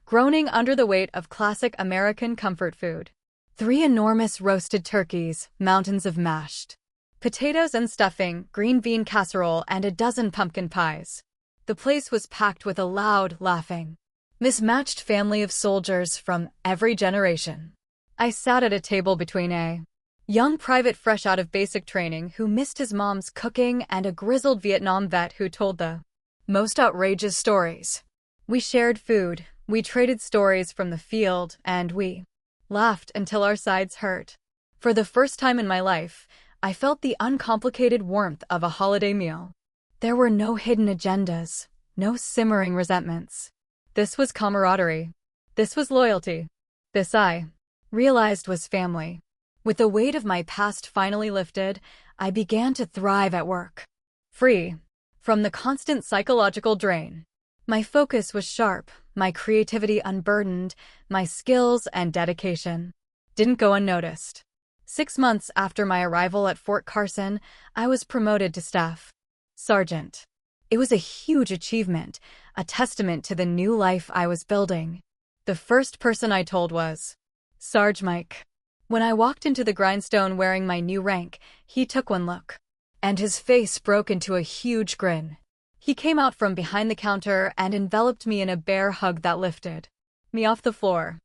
groaning under the weight of classic American comfort food. 3 enormous roasted turkeys, mountains of mashed potatoes and stuffing, green bean casserole, and a dozen pumpkin pies. The place was packed with a loud, laughing, mismatched family of soldiers from every generation. I sat at a table between a young private fresh out of basic training who missed his mom's cooking and a grizzled Vietnam vet who told the most outrageous stories. We shared food, we traded stories from the field, and we laughed until our sides hurt. For the first time in my life, I felt the uncomplicated warmth of a holiday meal. There were no hidden agendas, no simmering resentments. This was camaraderie. This was loyalty. This, I realized, was family. With the weight of my past finally lifted, I began to thrive at work. Free from the constant psychological drain. My focus was sharp, my creativity unburdened, my skills and dedication didn't go unnoticed. 6 months after my arrival at Fort Carson, I was promoted to staff sergeant. It was a huge achievement, a testament to the new life I was building. The first person I told was Sarge Mike. When I walked into the grindstone wearing my new rank, he took one look, and his face broke into a huge grin. He came out from behind the counter and enveloped me in a bear hug that lifted me off the floor.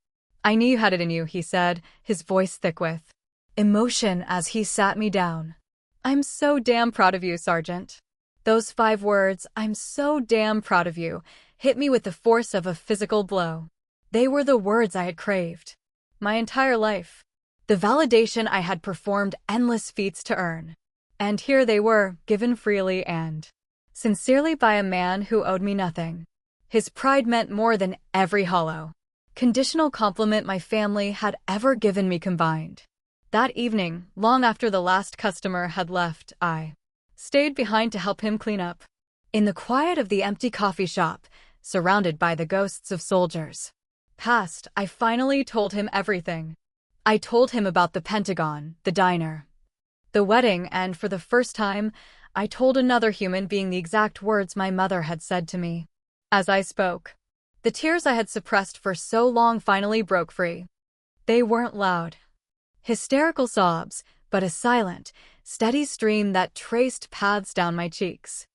I knew you had it in you, he said, his voice thick with emotion as he sat me down. I'm so damn proud of you, Sergeant. Those 5 words, I'm so damn proud of you, hit me with the force of a physical blow. They were the words I had craved my entire life. The validation I had performed endless feats to earn. And here they were, given freely and sincerely by a man who owed me nothing. His pride meant more than every hollow conditional compliment my family had ever given me combined. That evening, long after the last customer had left, I stayed behind to help him clean up. In the quiet of the empty coffee shop, surrounded by the ghosts of soldiers past, I finally told him everything. I told him about the Pentagon, the diner, the wedding, and for the first time, I told another human being the exact words my mother had said to me. As I spoke, the tears I had suppressed for so long finally broke free. They weren't loud, hysterical sobs, but a silent, steady stream that traced paths down my cheeks.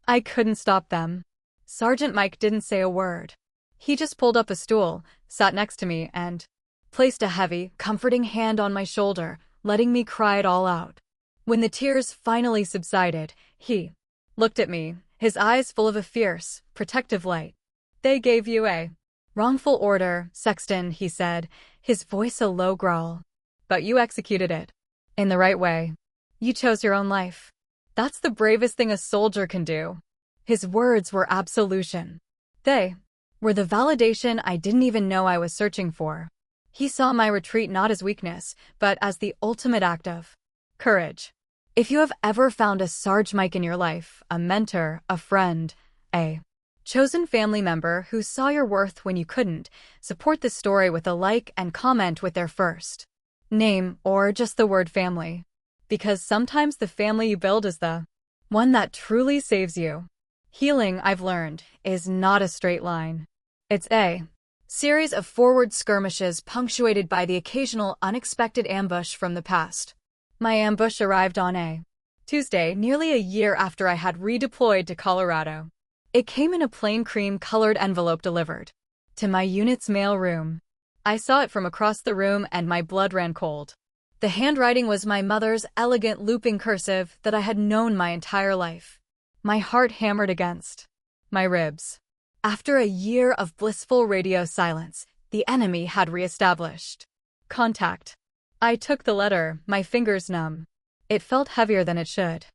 I couldn't stop them. Sergeant Mike didn't say a word. He just pulled up a stool, sat next to me, and placed a heavy, comforting hand on my shoulder, letting me cry it all out. When the tears finally subsided, he looked at me, his eyes full of a fierce, protective light. "They gave you a wrongful order, Sexton," he said, his voice a low growl. "But you executed it in the right way. You chose your own life. That's the bravest thing a soldier can do." His words were absolution. They were the validation I didn't even know I was searching for. He saw my retreat not as weakness, but as the ultimate act of courage. If you have ever found a Sarge Mike in your life, a mentor, a friend, a chosen family member who saw your worth when you couldn't, support this story with a like and comment with their first name or just the word family. Because sometimes the family you build is the one that truly saves you. Healing, I've learned, is not a straight line. It's a series of forward skirmishes punctuated by the occasional unexpected ambush from the past. My ambush arrived on a Tuesday, nearly a year after I had redeployed to Colorado. It came in a plain cream-colored envelope delivered to my unit's mail room. I saw it from across the room and my blood ran cold. The handwriting was my mother's elegant looping cursive that I had known my entire life. My heart hammered against my ribs. After a year of blissful radio silence, the enemy had reestablished contact. I took the letter, my fingers numb. It felt heavier than it should.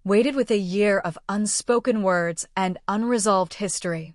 Weighted with a year of unspoken words and unresolved history.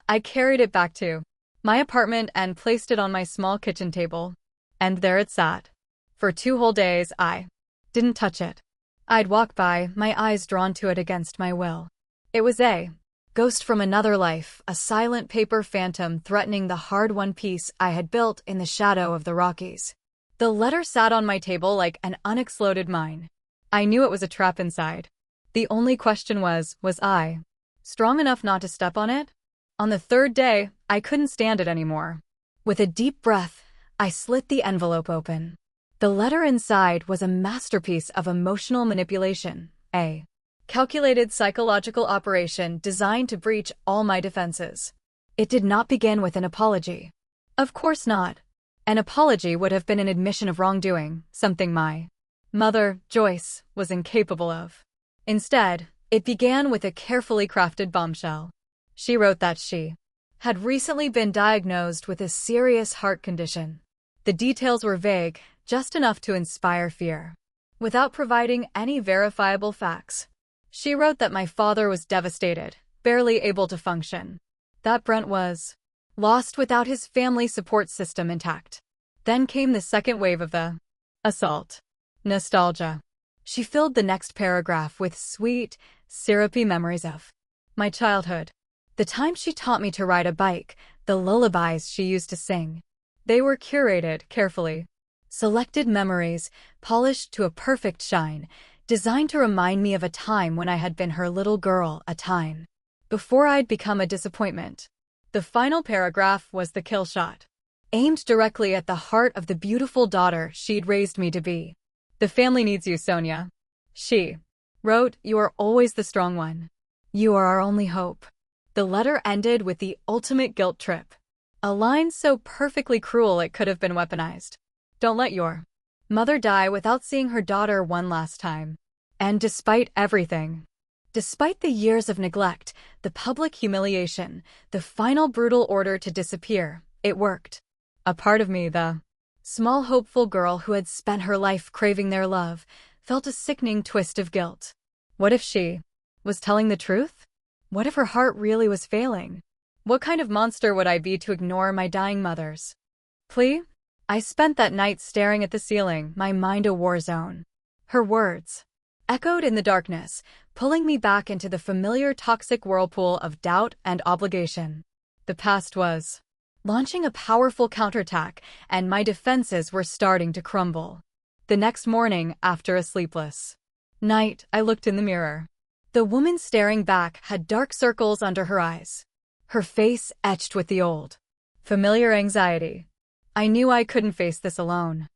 I carried it back to my apartment and placed it on my small kitchen table. And there it sat. For 2 whole days, I didn't touch it. I'd walk by, my eyes drawn to it against my will. It was a ghost from another life, a silent paper phantom threatening the hard-won peace I had built in the shadow of the Rockies. The letter sat on my table like an unexploded mine. I knew it was a trap inside. The only question was I strong enough not to step on it? On the 3rd day, I couldn't stand it anymore. With a deep breath, I slit the envelope open. The letter inside was a masterpiece of emotional manipulation, a calculated psychological operation designed to breach all my defenses. It did not begin with an apology. Of course not. An apology would have been an admission of wrongdoing, something my mother, Joyce, was incapable of. Instead, it began with a carefully crafted bombshell. She wrote that she had recently been diagnosed with a serious heart condition. The details were vague, just enough to inspire fear. Without providing any verifiable facts, she wrote that my father was devastated, barely able to function. That Brent was lost without his family support system intact. Then came the second wave of the assault. Nostalgia. She filled the next paragraph with sweet, syrupy memories of my childhood. The time she taught me to ride a bike, the lullabies she used to sing. They were curated carefully. Selected memories, polished to a perfect shine, designed to remind me of a time when I had been her little girl, a time before I'd become a disappointment. The final paragraph was the kill shot, aimed directly at the heart of the beautiful daughter she'd raised me to be. "The family needs you, Sonia." She wrote, "You are always the strong one. You are our only hope." The letter ended with the ultimate guilt trip. A line so perfectly cruel it could have been weaponized. "Don't let your mother die without seeing her daughter one last time." And despite everything, despite the years of neglect, the public humiliation, the final brutal order to disappear, it worked. A part of me, the small hopeful girl who had spent her life craving their love, felt a sickening twist of guilt. What if she was telling the truth? What if her heart really was failing? What kind of monster would I be to ignore my dying mother's plea? I spent that night staring at the ceiling, my mind a war zone. Her words echoed in the darkness, pulling me back into the familiar toxic whirlpool of doubt and obligation. The past was launching a powerful counterattack, and my defenses were starting to crumble. The next morning, after a sleepless night, I looked in the mirror. The woman staring back had dark circles under her eyes, her face etched with the old, familiar anxiety. I knew I couldn't face this alone.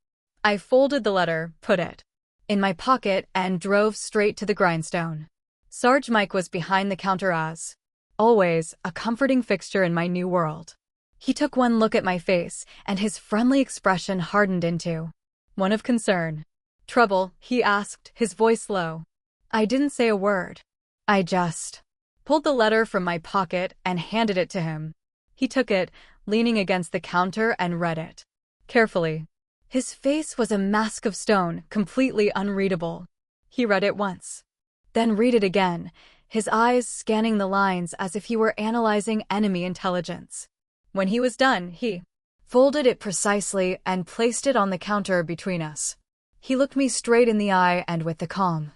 I folded the letter, put it in my pocket, and drove straight to the grindstone. Sarge Mike was behind the counter as always, a comforting fixture in my new world. He took one look at my face, and his friendly expression hardened into one of concern. "Trouble?" he asked, his voice low. I didn't say a word. I just pulled the letter from my pocket and handed it to him. He took it, leaning against the counter, and read it carefully. His face was a mask of stone, completely unreadable. He read it once, then read it again, his eyes scanning the lines as if he were analyzing enemy intelligence. When he was done, he folded it precisely and placed it on the counter between us. He looked me straight in the eye, and with the calm,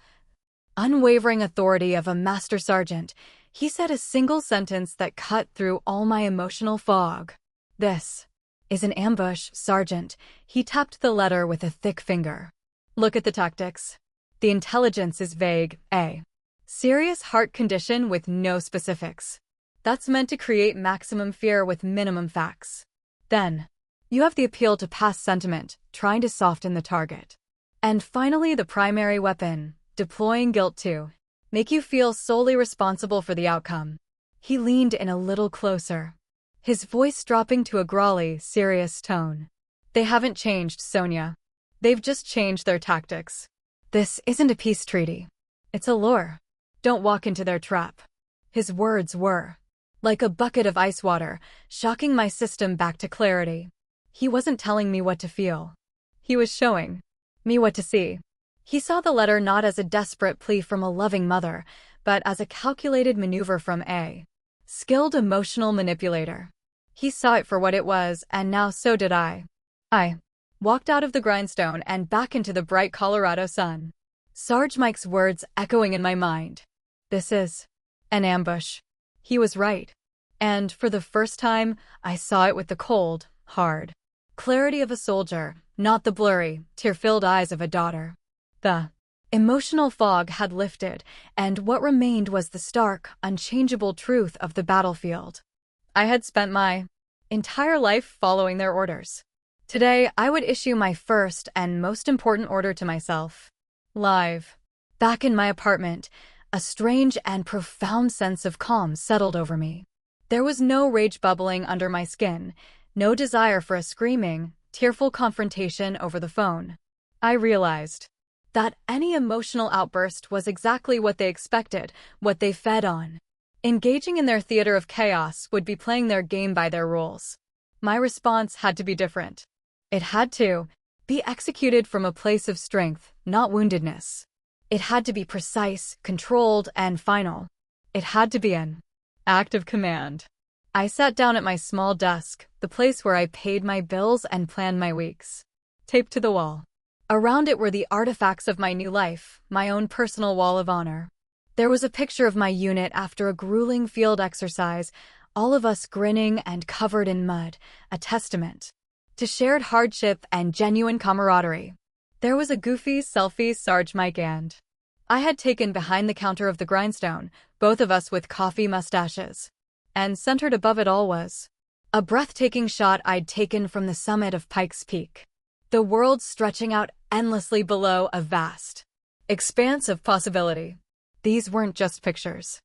unwavering authority of a master sergeant, he said a single sentence that cut through all my emotional fog. "This is an ambush, Sergeant." He tapped the letter with a thick finger. "Look at the tactics. The intelligence is vague, a serious heart condition with no specifics. That's meant to create maximum fear with minimum facts. Then, you have the appeal to past sentiment, trying to soften the target. And finally, the primary weapon, deploying guilt to make you feel solely responsible for the outcome." He leaned in a little closer, his voice dropping to a growly, serious tone. "They haven't changed, Sonia. They've just changed their tactics. This isn't a peace treaty. It's a lure. Don't walk into their trap." His words were like a bucket of ice water, shocking my system back to clarity. He wasn't telling me what to feel. He was showing me what to see. He saw the letter not as a desperate plea from a loving mother, but as a calculated maneuver from a skilled emotional manipulator. He saw it for what it was, and now so did I. I walked out of the grindstone and back into the bright Colorado sun. Sarge Mike's words echoing in my mind. This is an ambush. He was right. And for the first time, I saw it with the cold, hard clarity of a soldier, not the blurry, tear-filled eyes of a daughter. The emotional fog had lifted, and what remained was the stark, unchangeable truth of the battlefield. I had spent my entire life following their orders. Today, I would issue my first and most important order to myself. Live. Back in my apartment, a strange and profound sense of calm settled over me. There was no rage bubbling under my skin, no desire for a screaming, tearful confrontation over the phone. I realized that any emotional outburst was exactly what they expected, what they fed on. Engaging in their theater of chaos would be playing their game by their rules. My response had to be different. It had to be executed from a place of strength, not woundedness. It had to be precise, controlled, and final. It had to be an act of command. I sat down at my small desk, the place where I paid my bills and planned my weeks. Taped to the wall. Around it were the artifacts of my new life, my own personal wall of honor. There was a picture of my unit after a grueling field exercise, all of us grinning and covered in mud, a testament to shared hardship and genuine camaraderie. There was a goofy selfie Sarge Mike and I had taken behind the counter of the grindstone, both of us with coffee mustaches. And centered above it all was a breathtaking shot I'd taken from the summit of Pikes Peak. The world stretching out endlessly below, a vast expanse of possibility. These weren't just pictures.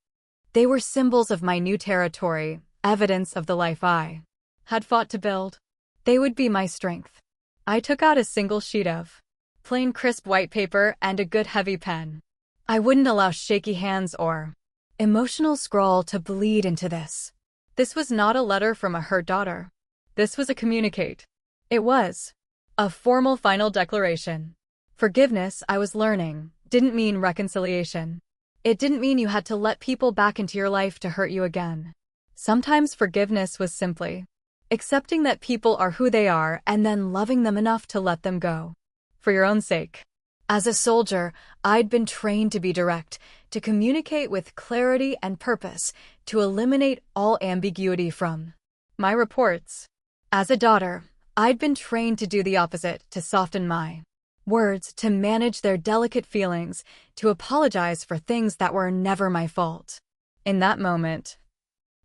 They were symbols of my new territory, evidence of the life I had fought to build. They would be my strength. I took out a single sheet of plain crisp white paper and a good heavy pen. I wouldn't allow shaky hands or emotional scrawl to bleed into this. This was not a letter from a hurt daughter. This was a communicate. It was a formal final declaration. Forgiveness, I was learning, didn't mean reconciliation. It didn't mean you had to let people back into your life to hurt you again. Sometimes forgiveness was simply accepting that people are who they are and then loving them enough to let them go. For your own sake. As a soldier, I'd been trained to be direct, to communicate with clarity and purpose, to eliminate all ambiguity from my reports. As a daughter, I'd been trained to do the opposite, to soften my words, to manage their delicate feelings, to apologize for things that were never my fault. In that moment,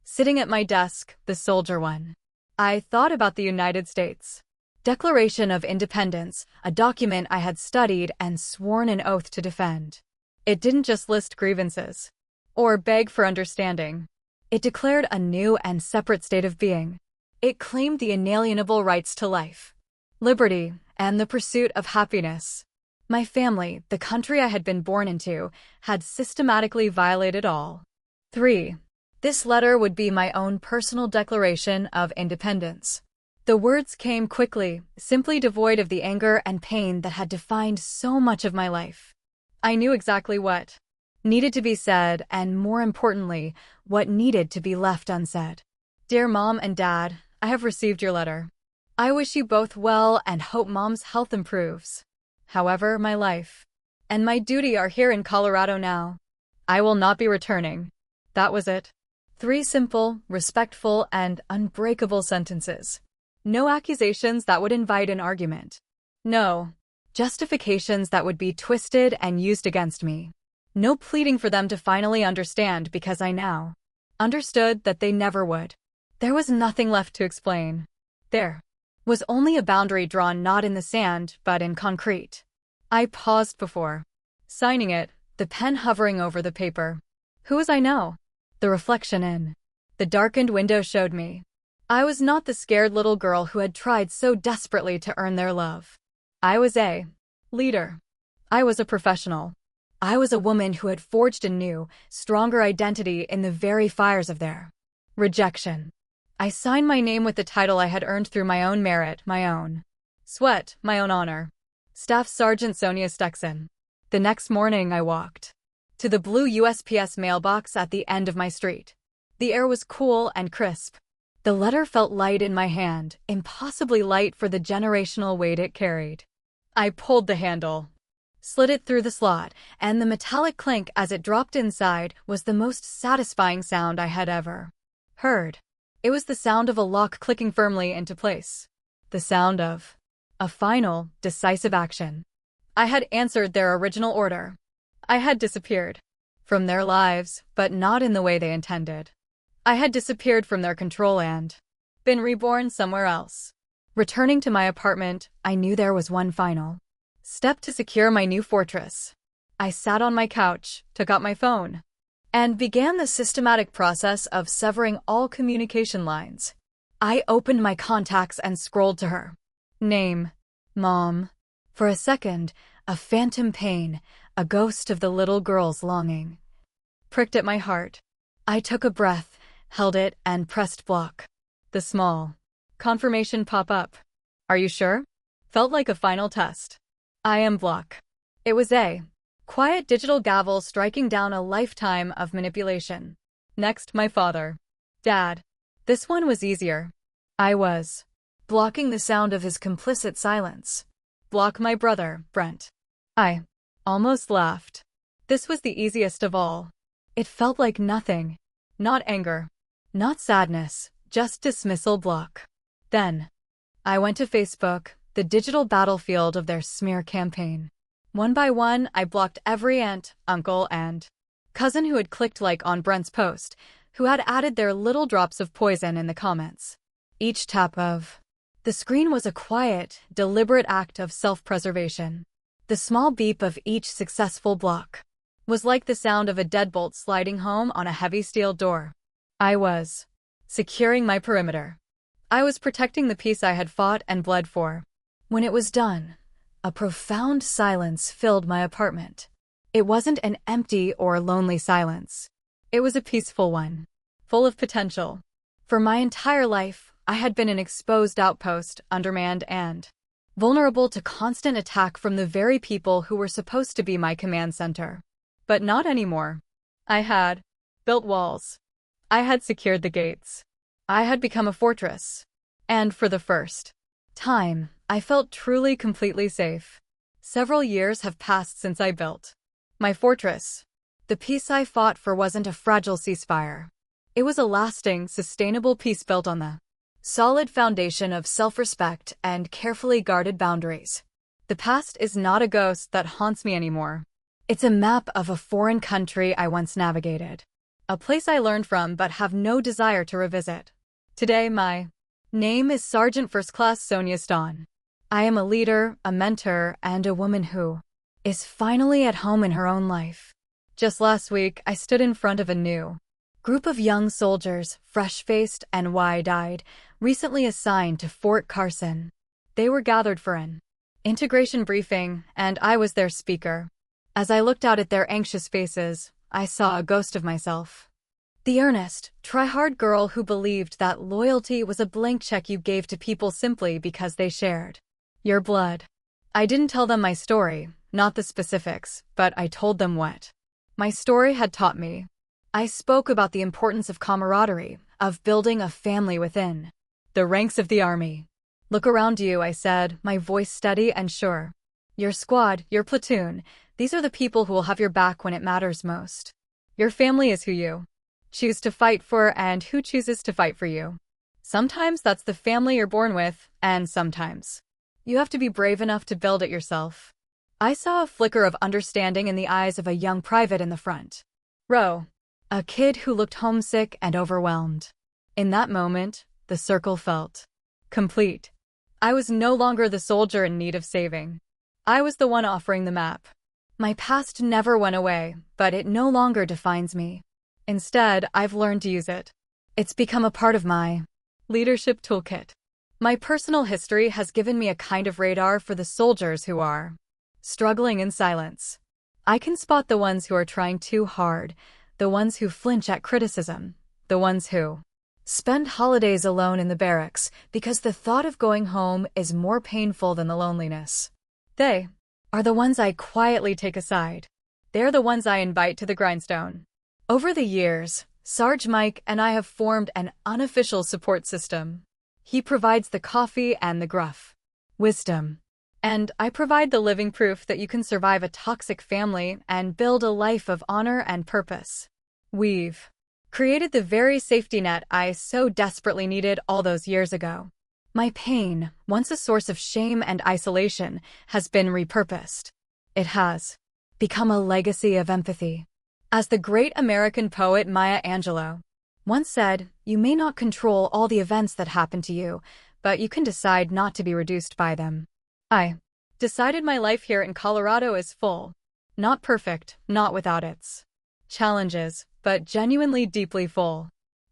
sitting at my desk, the soldier one, I thought about the United States Declaration of Independence, a document I had studied and sworn an oath to defend. It didn't just list grievances or beg for understanding. It declared a new and separate state of being. It claimed the inalienable rights to life, liberty, and the pursuit of happiness. My family, the country I had been born into, had systematically violated all. 3. This letter would be my own personal declaration of independence. The words came quickly, simply devoid of the anger and pain that had defined so much of my life. I knew exactly what needed to be said and, more importantly, what needed to be left unsaid. Dear Mom and Dad, I have received your letter. I wish you both well and hope Mom's health improves. However, my life and my duty are here in Colorado now. I will not be returning. That was it. 3 simple, respectful, and unbreakable sentences. No accusations that would invite an argument. No justifications that would be twisted and used against me. No pleading for them to finally understand because I now understood that they never would. There was nothing left to explain. There was only a boundary drawn not in the sand, but in concrete. I paused before signing it, the pen hovering over the paper. Who was I now? The reflection in the darkened window showed me I was not the scared little girl who had tried so desperately to earn their love. I was a leader. I was a professional. I was a woman who had forged a new, stronger identity in the very fires of their rejection. I signed my name with the title I had earned through my own merit, my own sweat, my own honor. Staff Sergeant Sonia Stexon. The next morning I walked to the blue USPS mailbox at the end of my street. The air was cool and crisp. The letter felt light in my hand, impossibly light for the generational weight it carried. I pulled the handle, slid it through the slot, and the metallic clink as it dropped inside was the most satisfying sound I had ever heard. It was the sound of a lock clicking firmly into place. The sound of a final, decisive action. I had answered their original order. I had disappeared from their lives, but not in the way they intended. I had disappeared from their control and been reborn somewhere else. Returning to my apartment, I knew there was one final step to secure my new fortress. I sat on my couch, took out my phone, and began the systematic process of severing all communication lines. I opened my contacts and scrolled to her name, Mom. For a second, a phantom pain, a ghost of the little girl's longing, pricked at my heart. I took a breath, held it, and pressed block. The small confirmation pop-up. Are you sure? Felt like a final test. I am block. It was a quiet digital gavel striking down a lifetime of manipulation. Next, my father. Dad. This one was easier. I was blocking the sound of his complicit silence. Block my brother, Brent. I almost laughed. This was the easiest of all. It felt like nothing. Not anger. Not sadness, just dismissal block. Then, I went to Facebook, the digital battlefield of their smear campaign. One by one, I blocked every aunt, uncle, and cousin who had clicked like on Brent's post, who had added their little drops of poison in the comments. Each tap of the screen was a quiet, deliberate act of self-preservation. The small beep of each successful block was like the sound of a deadbolt sliding home on a heavy steel door. I was securing my perimeter. I was protecting the peace I had fought and bled for. When it was done, a profound silence filled my apartment. It wasn't an empty or lonely silence. It was a peaceful one, full of potential. For my entire life, I had been an exposed outpost, undermanned and vulnerable to constant attack from the very people who were supposed to be my command center. But not anymore. I had built walls. I had secured the gates. I had become a fortress. And for the first time, I felt truly completely safe. Several years have passed since I built my fortress. The peace I fought for wasn't a fragile ceasefire. It was a lasting, sustainable peace built on the solid foundation of self-respect and carefully guarded boundaries. The past is not a ghost that haunts me anymore. It's a map of a foreign country I once navigated. A place I learned from but have no desire to revisit. Today, my name is Sergeant First Class Sonia Stahn. I am a leader, a mentor, and a woman who is finally at home in her own life. Just last week, I stood in front of a new group of young soldiers, fresh-faced and wide-eyed, recently assigned to Fort Carson. They were gathered for an integration briefing, and I was their speaker. As I looked out at their anxious faces, I saw a ghost of myself. The earnest, try-hard girl who believed that loyalty was a blank check you gave to people simply because they shared your blood. I didn't tell them my story, not the specifics, but I told them what my story had taught me. I spoke about the importance of camaraderie, of building a family within the ranks of the army. Look around you, I said, my voice steady and sure. Your squad, your platoon, these are the people who will have your back when it matters most. Your family is who you choose to fight for and who chooses to fight for you. Sometimes that's the family you're born with, and sometimes you have to be brave enough to build it yourself. I saw a flicker of understanding in the eyes of a young private in the front row, a kid who looked homesick and overwhelmed. In that moment, the circle felt complete. I was no longer the soldier in need of saving. I was the one offering the map. My past never went away, but it no longer defines me. Instead, I've learned to use it. It's become a part of my leadership toolkit. My personal history has given me a kind of radar for the soldiers who are struggling in silence. I can spot the ones who are trying too hard, the ones who flinch at criticism, the ones who spend holidays alone in the barracks because the thought of going home is more painful than the loneliness. They are the ones I quietly take aside. They're the ones I invite to the grindstone. Over the years, Sarge Mike and I have formed an unofficial support system. He provides the coffee and the gruff wisdom. And I provide the living proof that you can survive a toxic family and build a life of honor and purpose. We've created the very safety net I so desperately needed all those years ago. My pain, once a source of shame and isolation, has been repurposed. It has become a legacy of empathy. As the great American poet Maya Angelou once said, you may not control all the events that happen to you, but you can decide not to be reduced by them. I decided my life here in Colorado is full. Not perfect, not without its challenges, but genuinely deeply full.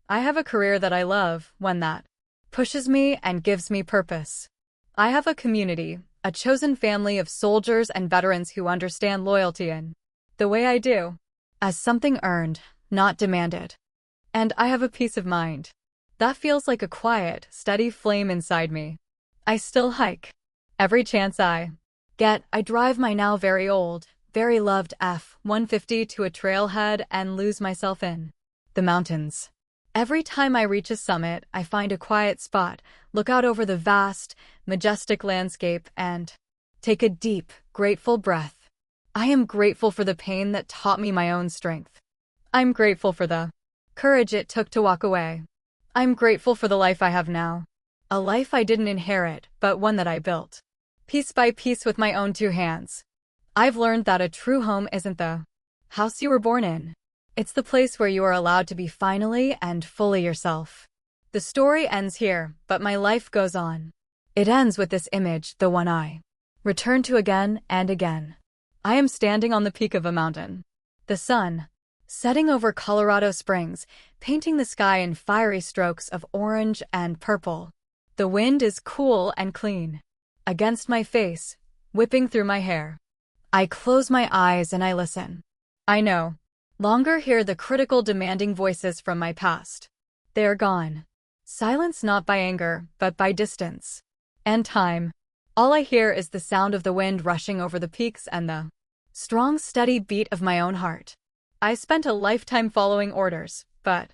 I have a career that I love, one that pushes me and gives me purpose. I have a community, a chosen family of soldiers and veterans who understand loyalty in the way I do, as something earned, not demanded. And I have a peace of mind. That feels like a quiet, steady flame inside me. I still hike. Every chance I get, I drive my now very old, very loved F-150 to a trailhead and lose myself in the mountains. Every time I reach a summit, I find a quiet spot, look out over the vast, majestic landscape, and take a deep, grateful breath. I am grateful for the pain that taught me my own strength. I'm grateful for the courage it took to walk away. I'm grateful for the life I have now. A life I didn't inherit, but one that I built. Piece by piece with my own two hands. I've learned that a true home isn't the house you were born in. It's the place where you are allowed to be finally and fully yourself. The story ends here, but my life goes on. It ends with this image, the one I return to again and again. I am standing on the peak of a mountain. The sun, setting over Colorado Springs, painting the sky in fiery strokes of orange and purple. The wind is cool and clean. Against my face, whipping through my hair. I close my eyes and I listen. I no longer hear the critical, demanding voices from my past. They are gone. Silence not by anger, but by distance. And time. All I hear is the sound of the wind rushing over the peaks and the strong, steady beat of my own heart. I spent a lifetime following orders, but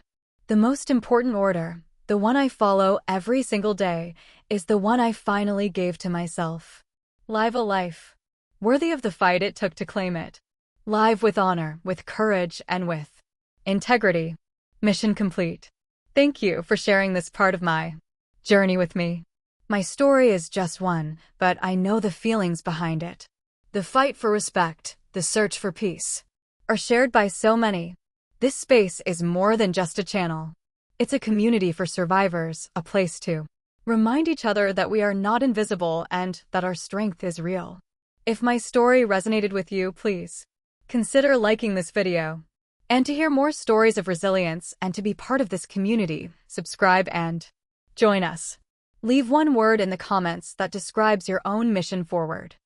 The most important order, the one I follow every single day, is the one I finally gave to myself. Live a life worthy of the fight it took to claim it. Live with honor, with courage, and with integrity. Mission complete. Thank you for sharing this part of my journey with me. My story is just one, but I know the feelings behind it. The fight for respect, the search for peace, are shared by so many. This space is more than just a channel. It's a community for survivors, a place to remind each other that we are not invisible and that our strength is real. If my story resonated with you, please consider liking this video. And to hear more stories of resilience and to be part of this community, subscribe and join us. Leave one word in the comments that describes your own mission forward.